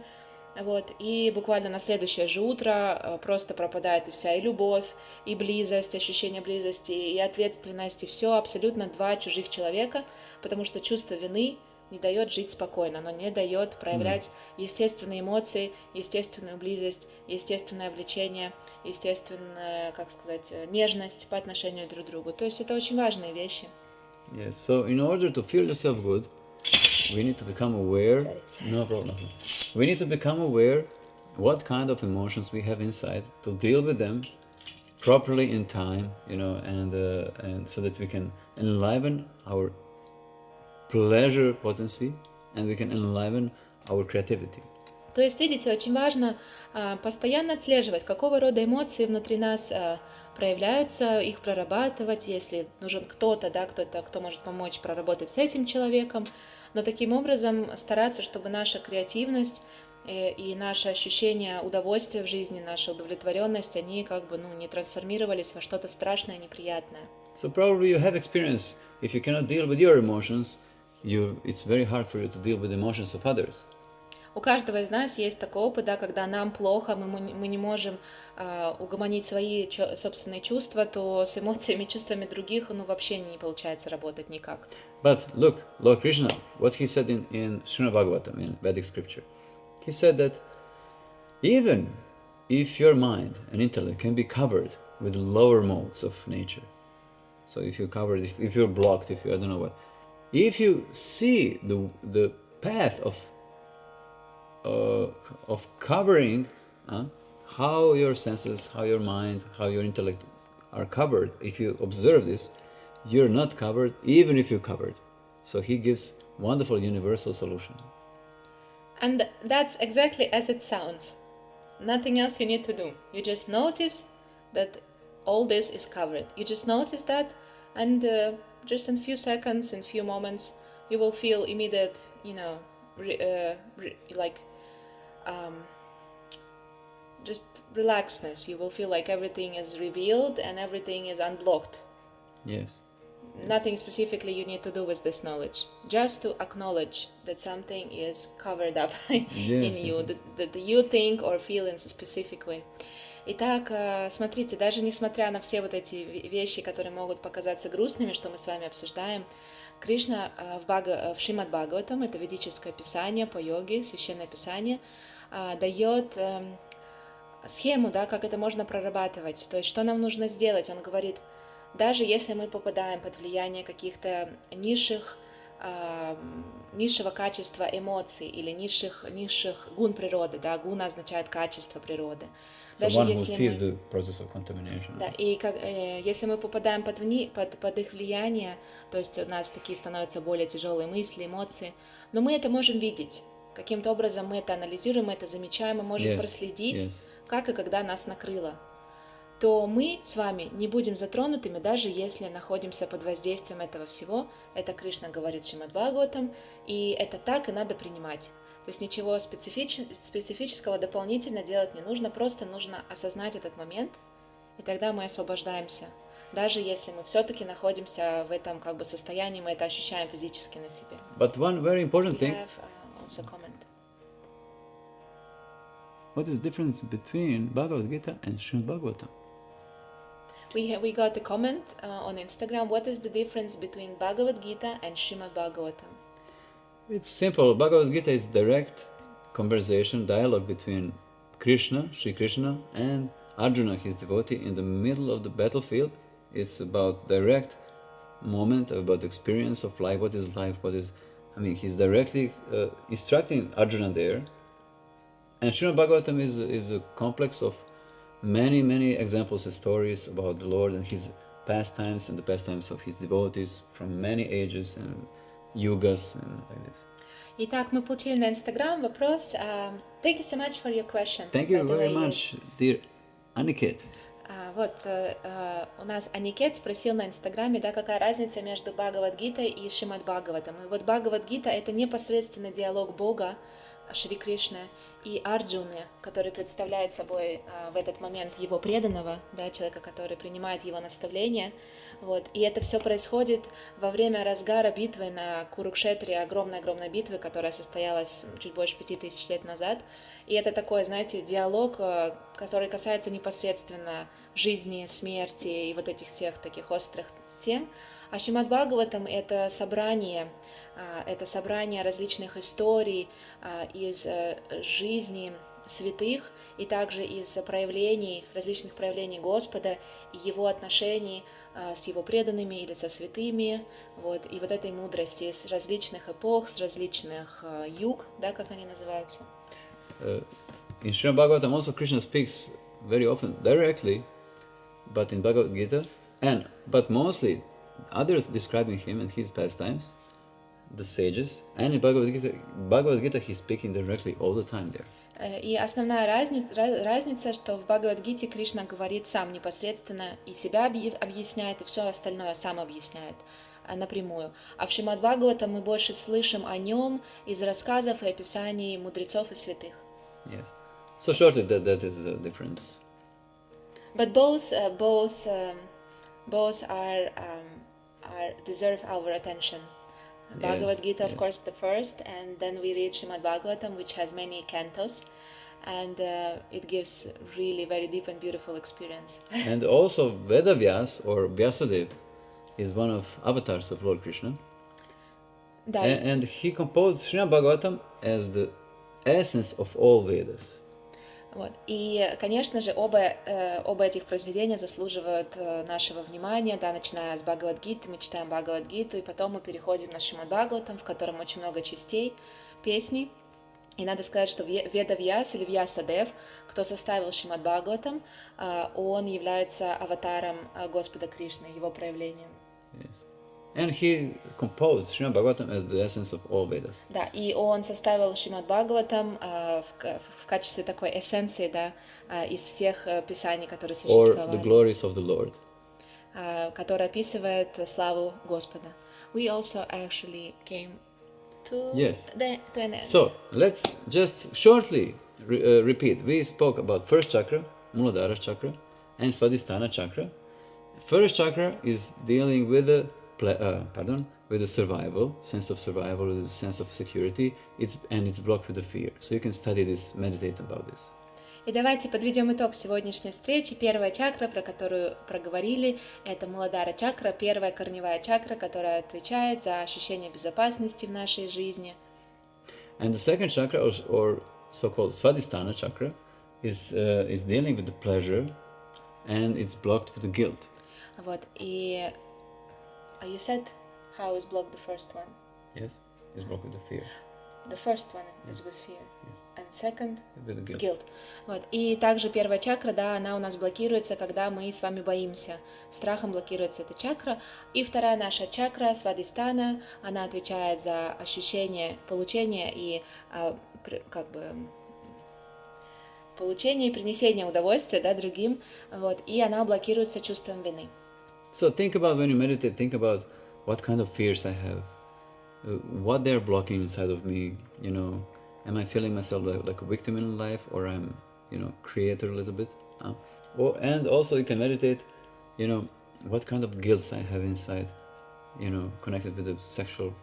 Вот, и буквально на следующее же утро просто пропадает и вся и любовь, и близость, ощущение близости, и ответственность, и все абсолютно два чужих человека, потому что чувство вины не дает жить спокойно, оно не дает проявлять естественные эмоции, естественную близость, естественное влечение, естественную, как сказать, нежность по отношению друг к другу. То есть это очень важные вещи. Yes. So in order to feel yourself good, we need to become aware. No problem. We need to become aware what kind of emotions we have inside to deal with them properly in time, and so that we can enliven our pleasure potency and we can enliven our creativity. То есть, видите, очень важно постоянно отслеживать, какого рода эмоции внутри нас проявляются, их прорабатывать, если нужен кто-то, да, кто может помочь проработать с этим человеком, но таким образом стараться, чтобы наша креативность и наше ощущение удовольствия в жизни, наша удовлетворенность, они как бы, не трансформировались во что-то страшное, неприятное. So probably you have experience, if you cannot deal with your emotions, it's very hard for you to deal with the emotions of others. У каждого из нас есть такой опыт, да, когда нам плохо, мы не можем угомонить свои собственные чувства, то с эмоциями, чувствами других, вообще не получается работать никак. But look, Lord Krishna, what he said in Srimad-Bhagavatam, in Vedic scripture, he said that even if your mind and intellect can be covered with lower modes of nature, so if you're covered, if you're blocked, if you, I don't know what, if you see the path of covering how your senses, how your mind, how your intellect are covered, if you observe this, you're not covered even if you're covered. So he gives wonderful universal solution. And that's exactly as it sounds. Nothing else you need to do. You just notice that all this is covered. You just notice that, and just in a few seconds, in few moments, you will feel immediate, just relaxedness. You will feel like everything is revealed and everything is unblocked. Yes. Nothing specifically you need to do with this knowledge. Just to acknowledge that something is covered up in you, that you think or feel in a specific way. Итак, смотрите, даже несмотря на все вот эти вещи, которые могут показаться грустными, что мы с вами обсуждаем, Кришна в Шримад-Бхагаватам, это ведическое писание по йоге, священное писание, дает схему, да, как это можно прорабатывать, то есть что нам нужно сделать. Он говорит, даже если мы попадаем под влияние каких-то низшего качества эмоций или низших гун природы, да, гуна означает качество природы. So даже one who если sees the process of contamination. Да, и если мы попадаем под их влияние, то есть у нас такие становятся более тяжелые мысли, эмоции, но мы это можем видеть. каким-то образом мы это анализируем, мы это замечаем, мы можем проследить, как и когда нас накрыло, то мы с вами не будем затронутыми, даже если находимся под воздействием этого всего. Это Кришна говорит в Шримад-Бхагаватам, и это так и надо принимать. То есть ничего специфического дополнительно делать не нужно, просто нужно осознать этот момент, и тогда мы освобождаемся. Даже если мы все-таки находимся в этом как бы состоянии, мы это ощущаем физически на себе. But one very important thing. Also comment. What is the difference between Bhagavad-Gita and Srimad-Bhagavatam? We got a comment on Instagram. What is the difference between Bhagavad-Gita and Srimad-Bhagavatam? It's simple. Bhagavad-Gita is direct conversation, dialogue between Krishna, Sri Krishna, and Arjuna, his devotee, in the middle of the battlefield. It's about direct moment, about experience of life, what is life, he's directly instructing Arjuna there. And Srimad-Bhagavatam is a complex of many examples and stories about the Lord and his pastimes and the pastimes of his devotees from many ages and yugas and like this. Итак, мы получили на Instagram вопрос. Thank you so much for your question. Thank you very much, dear Aniket. Вот у нас Аникет спросил на Инстаграме, да, какая разница между Бхагавад-гитой и Шримад-Бхагаватом. И вот Бхагавад-гита — это непосредственно диалог Бога, Шри Кришны и Арджуны, который представляет собой в этот момент его преданного, да, человека, который принимает его наставления. Вот. И это все происходит во время разгара битвы на Курукшетре, огромной битвы, которая состоялась чуть больше 5000 лет назад. И это такой, знаете, диалог, который касается непосредственно жизни, смерти и вот этих всех таких острых тем. А Шримад-Бхагаватам — это собрание различных историй из жизни святых и также из различных проявлений Господа и его отношений с его преданными или со святыми, вот, и вот этой мудрости с различных эпох, с различных юг, да, как они называются. In Srimad-Bhagavatam also Krishna speaks very often directly, but in Bhagavad-Gita, but mostly others describing him and his pastimes, the sages, and in Bhagavad-Gita he's speaking directly all the time there. И основная разница, что в Бхагавад-гите Кришна говорит сам непосредственно и себя объясняет, и все остальное сам объясняет напрямую. А в Шримад-Бхагаватам мы больше слышим о нем из рассказов и описаний мудрецов и святых. Yes. So shortly, that is the difference. But both deserve our attention. Bhagavad-Gita, of course, the first, and then we read Srimad-Bhagavatam, which has many cantos, and it gives really very deep and beautiful experience. And also Vedavyas or Vyasadeva is one of avatars of Lord Krishna. And he composed Srimad-Bhagavatam as the essence of all Vedas. Вот. И, конечно же, оба этих произведения заслуживают нашего внимания, да, начиная с Бхагавад-гиты, мы читаем Бхагавад-гиту, и потом мы переходим на Шримад-Бхагаватам, в котором очень много частей, песней. И надо сказать, что Ведавьяс или Вьясадев, кто составил Шримад-Бхагаватам, он является аватаром Господа Кришны, его проявлением. Yes. And he composed Srimad-Bhagavatam as the essence of all Vedas. Да, и он составил Шримад-Бхагаватам в качестве такой эссенции, да, из всех писаний, которые существовали. Or the glories of the Lord. Который описывает славу Господа. We also actually came to an end. So, let's just shortly repeat. We spoke about first chakra, Muladhara chakra, and Svadhisthana chakra. First chakra is dealing with the survival, sense of survival, with the sense of security, and it's blocked with the fear. So you can study this, meditate about this. И давайте подведем итог сегодняшней встречи. Первая чакра, про которую проговорили, это Муладхара чакра, первая корневая чакра, которая отвечает за ощущение безопасности в нашей жизни. And the second chakra, or so-called Svadhisthana chakra, is dealing with the pleasure, and it's blocked with the guilt. Вот, и you said how is blocked the first one? Yes, it's blocked with the fear. The first one is with fear. And second? With the Guilt. Вот. И также первая чакра, да, она у нас блокируется, когда мы с вами боимся. Страхом блокируется эта чакра. И вторая наша чакра, Свадхистана, она отвечает за ощущение получения и как бы получения и принесения удовольствия, да, другим, вот, и она блокируется чувством вины. So think about when you meditate, think about what kind of fears I have, what they're blocking inside of me, you know, am I feeling myself like a victim in life, or I'm, you know, creator a little bit? And also you can meditate, you know, what kind of guilt I have inside, you know, connected with the sexual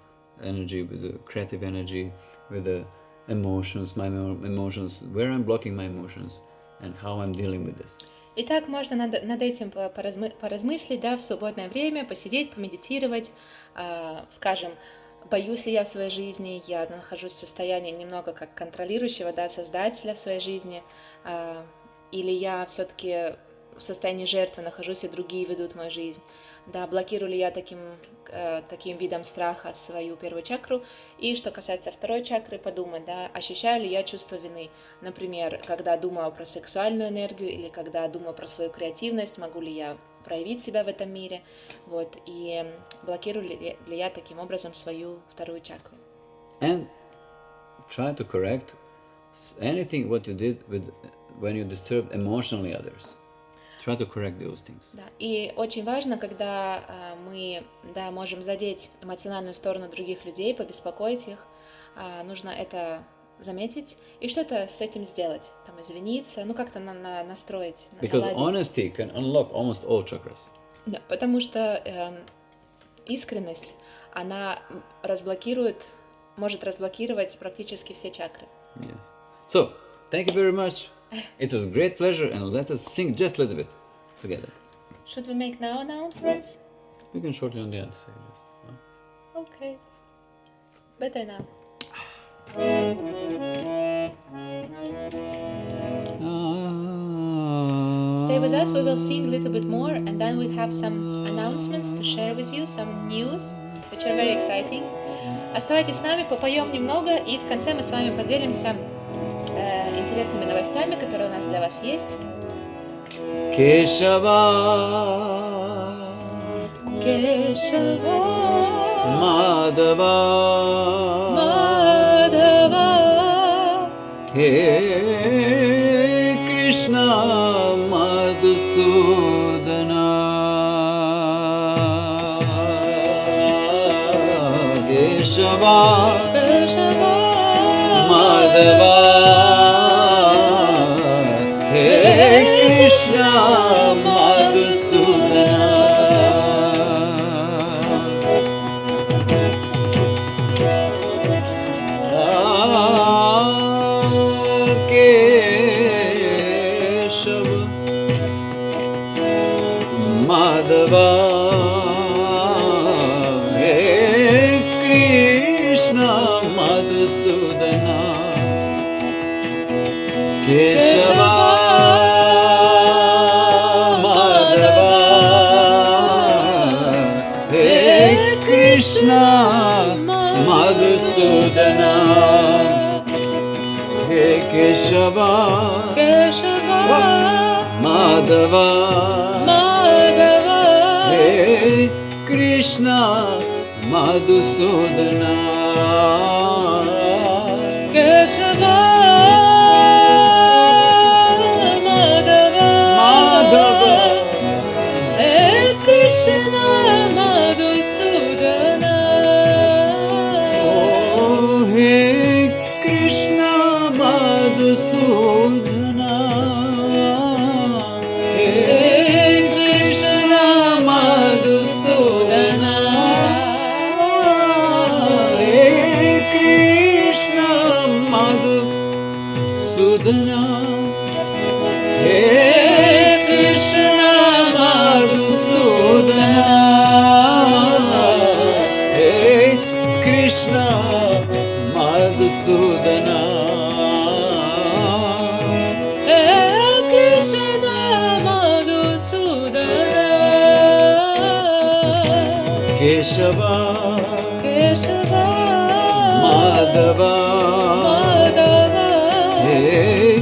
energy, with the creative energy, with the emotions, my emotions, where I'm blocking my emotions, and how I'm dealing with this. Итак, можно над этим поразмыслить, да, в свободное время, посидеть, помедитировать, скажем, боюсь ли я в своей жизни, я нахожусь в состоянии немного как контролирующего, да, создателя в своей жизни, или я все-таки в состоянии жертвы нахожусь, и другие ведут мою жизнь. Да, блокирую ли я таким видом страха свою первую чакру. И что касается второй чакры, подумать, да, ощущаю ли я чувство вины. Например, когда думаю про сексуальную энергию или когда думаю про свою креативность, могу ли я проявить себя в этом мире. Вот, и блокирую ли я таким образом свою вторую чакру. And try to correct anything what you did when you disturbed emotionally others. Try to correct those things. Да, и очень важно, когда мы, да, можем задеть эмоциональную сторону других людей, побеспокоить их, нужно это заметить и что-то с этим сделать, там, извиниться, ну как-то настроить, Because наладить. honesty can unlock almost all chakras. Да, потому что искренность, она может разблокировать практически все чакры. Yes. So, thank you very much. It was great pleasure, and let us sing just a little bit together. Should we make now announcements? We can shortly on the other side. Okay. Better now. Stay with us, we will sing a little bit more, and then we have some announcements to share with you, some news, which are very exciting. Оставайтесь с нами, попоем немного, и в конце мы с вами поделимся интересными новостями, которые у нас для вас есть. Keshava, Keshava, Madhava, Madhava, Hey Krishna, Madhusudana, Keshava, Keshava, Madhava, Hey Krishna, Madhusudana. Keshava, Madhava, Hey Krishna, Madhusudana. Keshava, Madhava, Hey Krishna, Madhusudana. Hey Keshava, Keshava, Madhava, Madhava, Hey Krishna, Madhusudana. Keshava, Madhava, Madhava, Hey Krishna, Madhusudana. Oh, Hey Krishna, Madhusudana. Hey Krishna, Madhusudana. Hey Krishna, Madhusudana. Hey Krishna, Madhusudana. Hey Krishna, Madhusudana. Hey Krishna, Madhusudana. Keshava, Keshava, Madhava, Madhava, Hey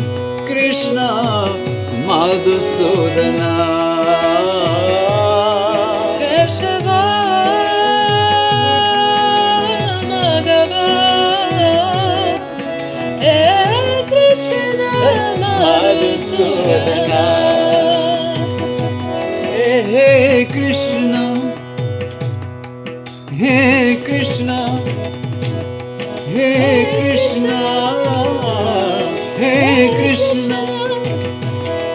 Krishna, Madhusudana. Keshava, Madhava, Sudana. Hey Krishna, Hey Krishna, Hey Krishna, Hey Krishna,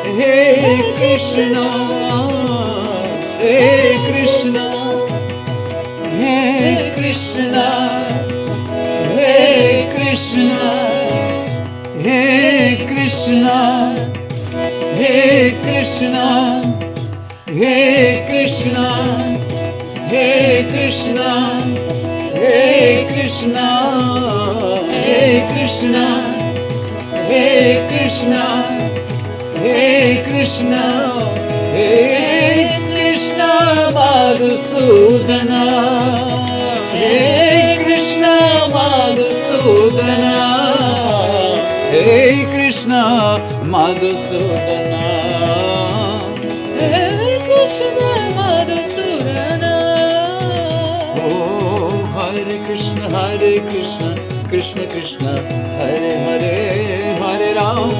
Hey Krishna, Hey Krishna, Hey Krishna, Hey Krishna, Hey Krishna, Hey Krishna, Hey Krishna, Hey Krishna, Hey Krishna, Hey Krishna, Hey Krishna, Hey Krishna, Hey Krishna Madhusudana, Hey Krishna Madhusudana, Hey Krishna Madhusudana, Hey Krishna Madhusudana. Oh Hare Krishna, Krishna Krishna, Hare Hare, Hare Ram,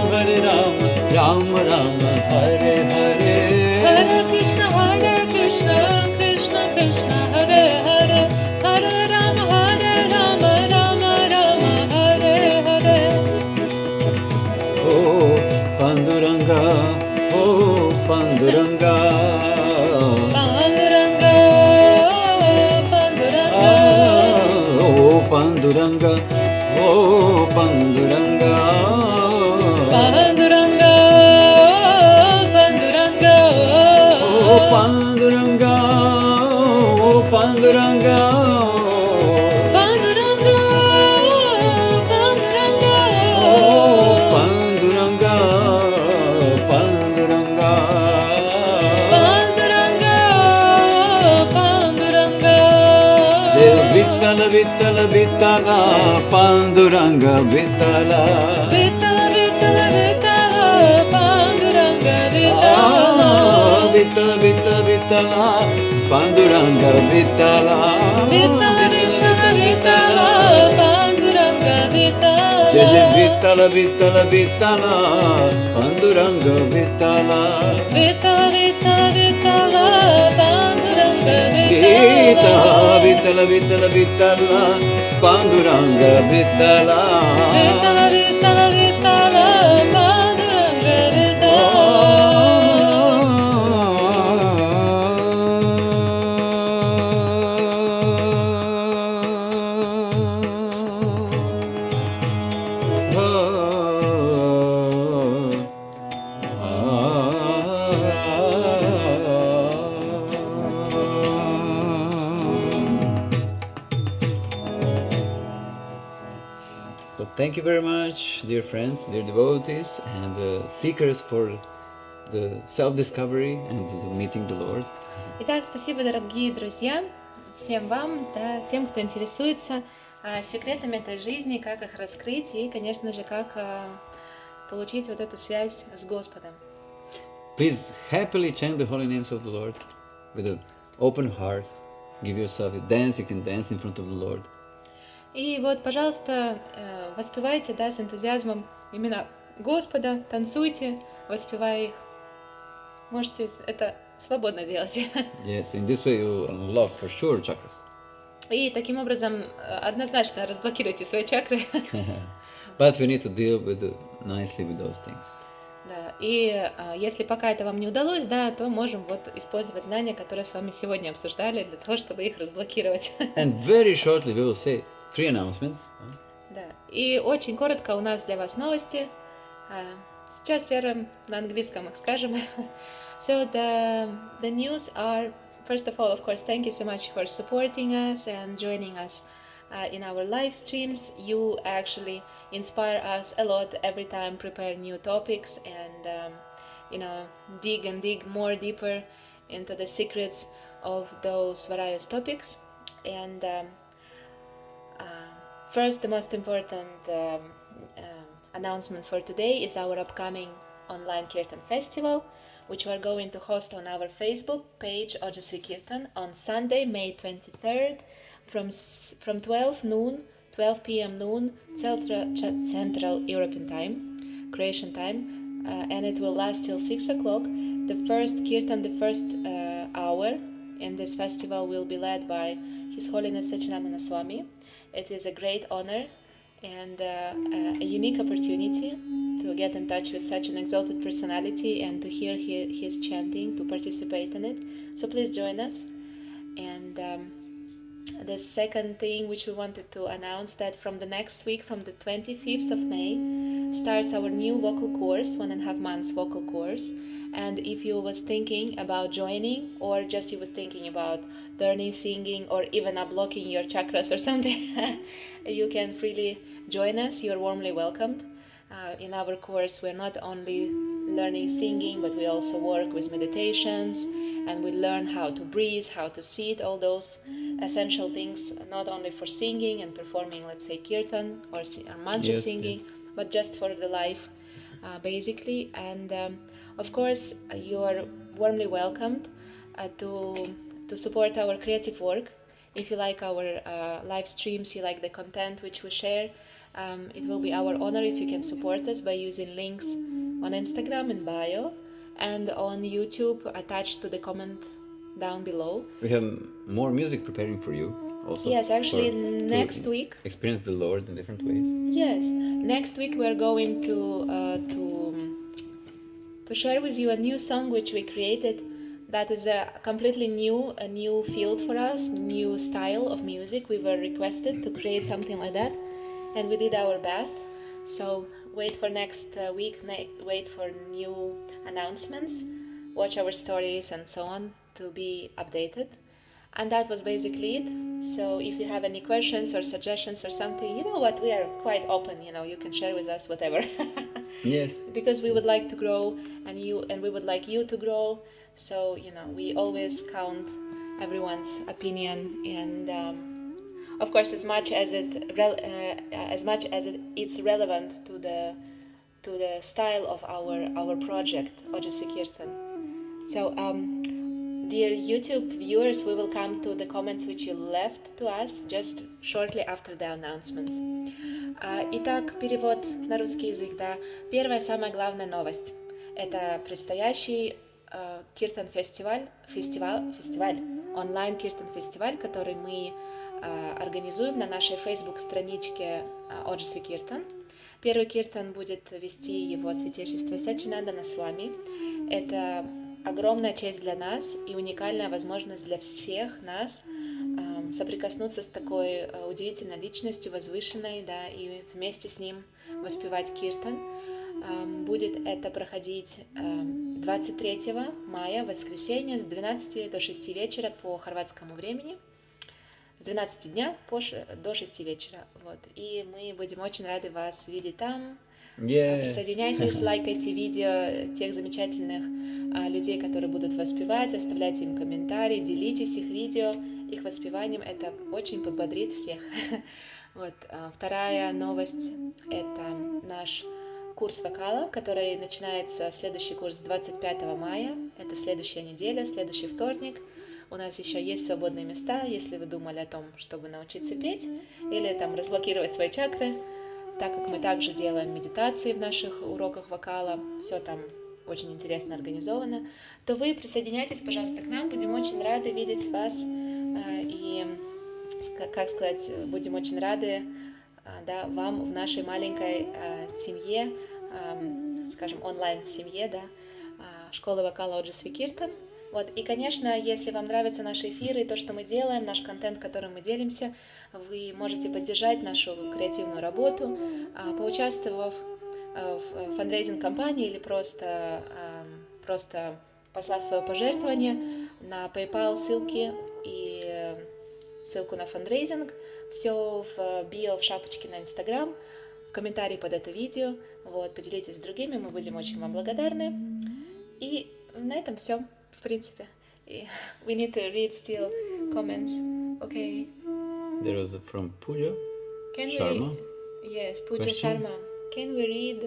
Ram Ram, Hare Hare. Hare Krishna, Krishna Krishna, Hare Hare, Hare Rama, Rama Rama, Hare Hare. Oh Panduranga, oh Panduranga, Panduranga, Panduranga. Oh Panduranga, oh Panduranga, Panduranga, Panduranga. oh Panduranga, oh Panduranga, Panduranga, Panduranga. oh Panduranga, Panduranga, Panduranga, Panduranga. Jai Vittala Vittala Vittala, Panduranga Vittala, Vittala, Vittala, Vittala, Panduranga, Vittala. Vittala Vittala Vittala, Panduranga Vittala, Vittala, Vittala, Vittala, Panduranga, Vittala. Jai Jai Vittala Vittala Vittala, Panduranga Vittala, Vittala, Vittala, Vittala, Panduranga, Vita Vittala. Vittala Vittala Vittala, Panduranga Vittala, Vittala, Vittala, Vittala, Panduranga, So thank you very much, dear friends, dear devotees, and seekers for the self-discovery and the meeting the Lord. Итак, спасибо, дорогие друзья, всем вам, да, тем, кто интересуется секретами этой жизни, как их раскрыть и, конечно же, как получить вот эту связь с Господом. Please happily chant the holy names of the Lord with an open heart. Give yourself a dance, you can dance in front of the Lord. И вот, пожалуйста, воспевайте, да, с энтузиазмом имена Господа, танцуйте, воспевая их. Можете это свободно делать. Yes, in this way you will unlock for sure chakras. И таким образом однозначно разблокируйте свои чакры. But we need to deal nicely with those things. Да, и если пока это вам не удалось, да, то можем вот использовать знания, которые с вами сегодня обсуждали, для того, чтобы их разблокировать. And very shortly we will say 3 announcements. Да, и очень коротко у нас для вас новости. Сейчас первым на английском их скажем. So the news are, first of all, of course, thank you so much for supporting us and joining us in our live streams. You actually inspire us a lot every time, prepare new topics and dig more deeper into the secrets of those various topics. And first, the most important announcement for today is our upcoming online Kirtan festival, which we are going to host on our Facebook page Ojasvi Kirtan on Sunday, May 23rd from 12 p.m. noon Central European time, Croatian time, and it will last till 6 o'clock. The first Kirtan, the first hour in this festival will be led by His Holiness Satchidananda Swami. It is a great honor and a unique opportunity to get in touch with such an exalted personality and to hear his chanting, to participate in it. So please join us. And the second thing which we wanted to announce, that from the next week, from the 25th of May, starts our new vocal course, 1.5 months vocal course. And if you was thinking about joining, or just you was thinking about learning singing, or even unblocking your chakras or something, you can freely join us. You're warmly welcomed. In our course, we're not only learning singing, but we also work with meditations, and we learn how to breathe, how to sit, all those essential things, not only for singing and performing, let's say, kirtan or mantra singing, but just for the life, basically. And of course, you are warmly welcomed to support our creative work. If you like our live streams, you like the content which we share, it will be our honor if you can support us by using links on Instagram in bio and on YouTube attached to the comment down below. We have more music preparing for you also. Yes, actually next week. Experience the Lord in different ways. Yes, next week we are going to share with you a new song which we created. That is a completely new field for us, new style of music. We were requested to create something like that, and we did our best. So wait for next week, wait for new announcements, watch our stories and so on to be updated. And that was basically it. So if you have any questions or suggestions or something, you know what, we are quite open, you can share with us whatever. Yes. Because we would like to grow, and we would like you to grow. So, we always count everyone's opinion, and of course, as much as it's relevant to the style of our project, Ojasvi Kirtan. So, dear YouTube viewers, we will come to the comments which you left to us just shortly after the announcements. Итак, перевод на русский язык, да. Первая, самая главная новость. Это предстоящий Киртан-фестиваль, онлайн-Киртан-фестиваль, который мы организуем на нашей Facebook-страничке Ojasvi Kirtan. Первый Киртан будет вести его Святейшество Сатчидананда Свами. Это огромная честь для нас и уникальная возможность для всех нас соприкоснуться с такой удивительной личностью, возвышенной, да, и вместе с ним воспевать Киртан. Будет это проходить 23 мая, воскресенье, с 12 до 6 вечера по хорватскому времени, с 12 дня до 6 вечера. Вот. И мы будем очень рады вас видеть там. Yes. Присоединяйтесь, лайкайте видео тех замечательных людей, которые будут воспевать, оставляйте им комментарии, делитесь их видео, их воспеванием. Это очень подбодрит всех. Вот. Вторая новость – это наш курс вокала, который начинается, следующий курс 25 мая. Это следующая неделя, следующий вторник. У нас еще есть свободные места, если вы думали о том, чтобы научиться петь или там разблокировать свои чакры. Так как мы также делаем медитации в наших уроках вокала, все там очень интересно организовано, то вы присоединяйтесь, пожалуйста, к нам. Будем очень рады видеть вас и, как сказать, будем очень рады, да, вам в нашей маленькой семье, скажем, онлайн-семье, да, школы вокала Ojasvi Kirtan. Вот. И, конечно, если вам нравятся наши эфиры, то, что мы делаем, наш контент, которым мы делимся, вы можете поддержать нашу креативную работу, поучаствовав в фандрейзинг-кампании или просто послав свое пожертвование на PayPal ссылки и ссылку на фандрейзинг. Все в био, в шапочке на Instagram, в комментарии под это видео. Вот, поделитесь с другими, мы будем очень вам благодарны. И на этом все, в принципе. We need to read still comments. Okay. There was from Puja Sharma. Yes, Puja Question? Sharma. Can we read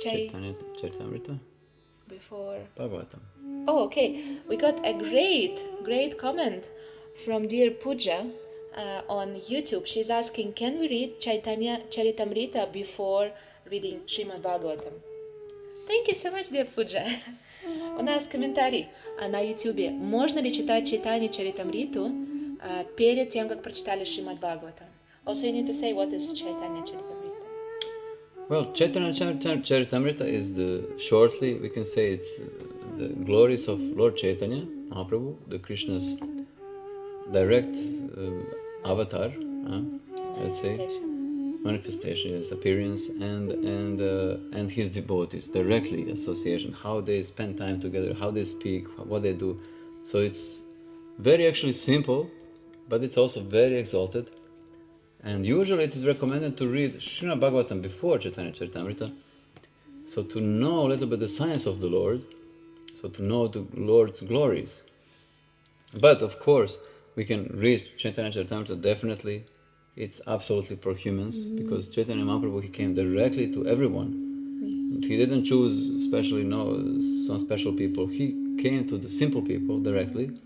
Chaitanya, Charitamrita. Before? Bhagavatam. Oh, okay. We got a great comment from dear Puja on YouTube. She's asking, can we read Chaitanya Charitamrita before reading Srimad-Bhagavatam? Thank you so much, dear Pooja. У нас комментарий на YouTube. Можно ли читать Chaitanya Charitamritу перед тем, как прочитали Srimad-Bhagavatam? Also, you need to say what is Chaitanya Charitamrita. Well, Chaitanya Charitamrita is shortly, we can say it's the glories of Lord Chaitanya, Mahaprabhu, the Krishna's direct avatar, let's say, manifestation, yes, appearance, and his devotees, directly association, how they spend time together, how they speak, what they do. So it's very actually simple, but it's also very exalted. And usually it is recommended to read Srimad-Bhagavatam before Chaitanya Charitamrita, so to know a little bit the science of the Lord, so to know the Lord's glories. But of course, we can read Chaitanya Charitamrita definitely. It's absolutely for humans, because Chaitanya Mahaprabhu, he came directly to everyone. He didn't choose especially some special people. He came to the simple people directly.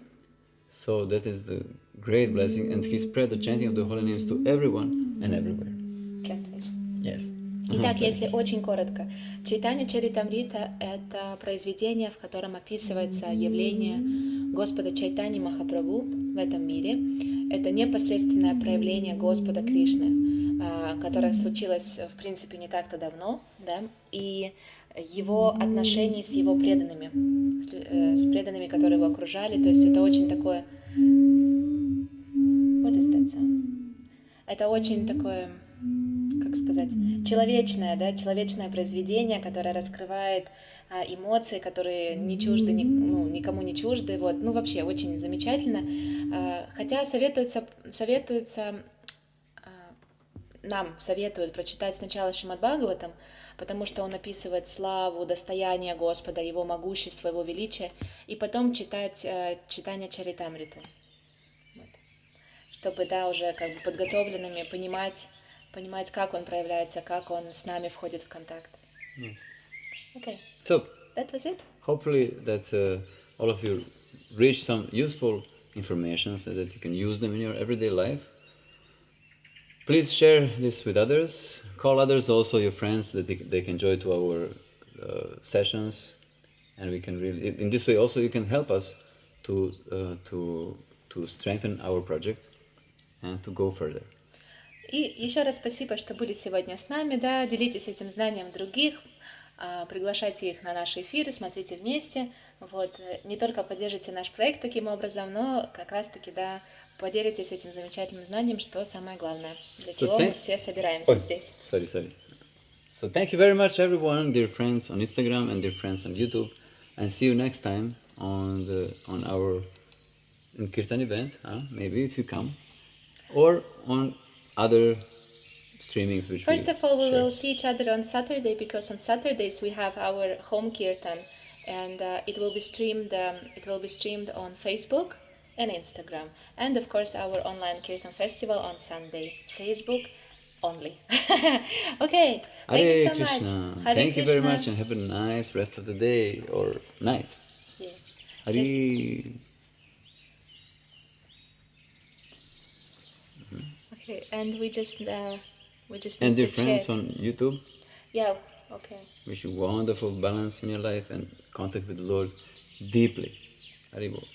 So that is the great blessing, and he spread the chanting of the holy names to everyone and everywhere. Translation. Yes. Итак, если очень коротко, Чайтанья Чаритамрита – это произведение, в котором описывается явление Господа Чайтаньи Махапрабху в этом мире. Это непосредственное проявление Господа Кришны, которое случилось, в принципе, не так-то давно, да, и его отношения с его преданными, с преданными, которые его окружали. То есть это очень такое... What is that sound? Это очень такое, как сказать, человечное, да, человечное произведение, которое раскрывает эмоции, которые не чужды, никому не чужды. Вот. Ну, вообще, очень замечательно. Хотя нам советуют прочитать сначала Srimad-Bhagavatam, потому что он описывает славу, достояние Господа, Его могущество, Его величие, и потом читать Чайтанья Чаритамриту. Вот. Чтобы, да, уже как бы подготовленными понимать, как он проявляется, как он с нами входит в контакт. Yes. Okay. So, that was it. Hopefully that all of you reach some useful information so that you can use them in your everyday life. Please share this with others. Call others, also your friends, that they can join to our sessions, and we can really. In this way, also you can help us to strengthen our project and to go further. И еще раз спасибо, что были сегодня с нами, да, делитесь этим знанием других, приглашайте их на наши эфиры, смотрите вместе, вот, не только поддержите наш проект таким образом, но как раз-таки, да, поделитесь этим замечательным знанием, что самое главное, для чего мы все собираемся здесь. Sorry. So thank you very much, everyone, dear friends on Instagram and dear friends on YouTube, and see you next time on our Kirtan event, maybe if you come, or on other streamings which First of all, we will see each other on Saturday, because on Saturdays we have our home Kirtan, and it will be streamed on Facebook and Instagram, and of course our online Kirtan festival on Sunday. Facebook only. Okay, thank you so much. Thank you very much, and have a nice rest of the day or night. Yes. Hari. Okay, and we just And dear friends on YouTube. Yeah. Okay. Wish you wonderful balance in your life and contact with the Lord deeply. Haribol.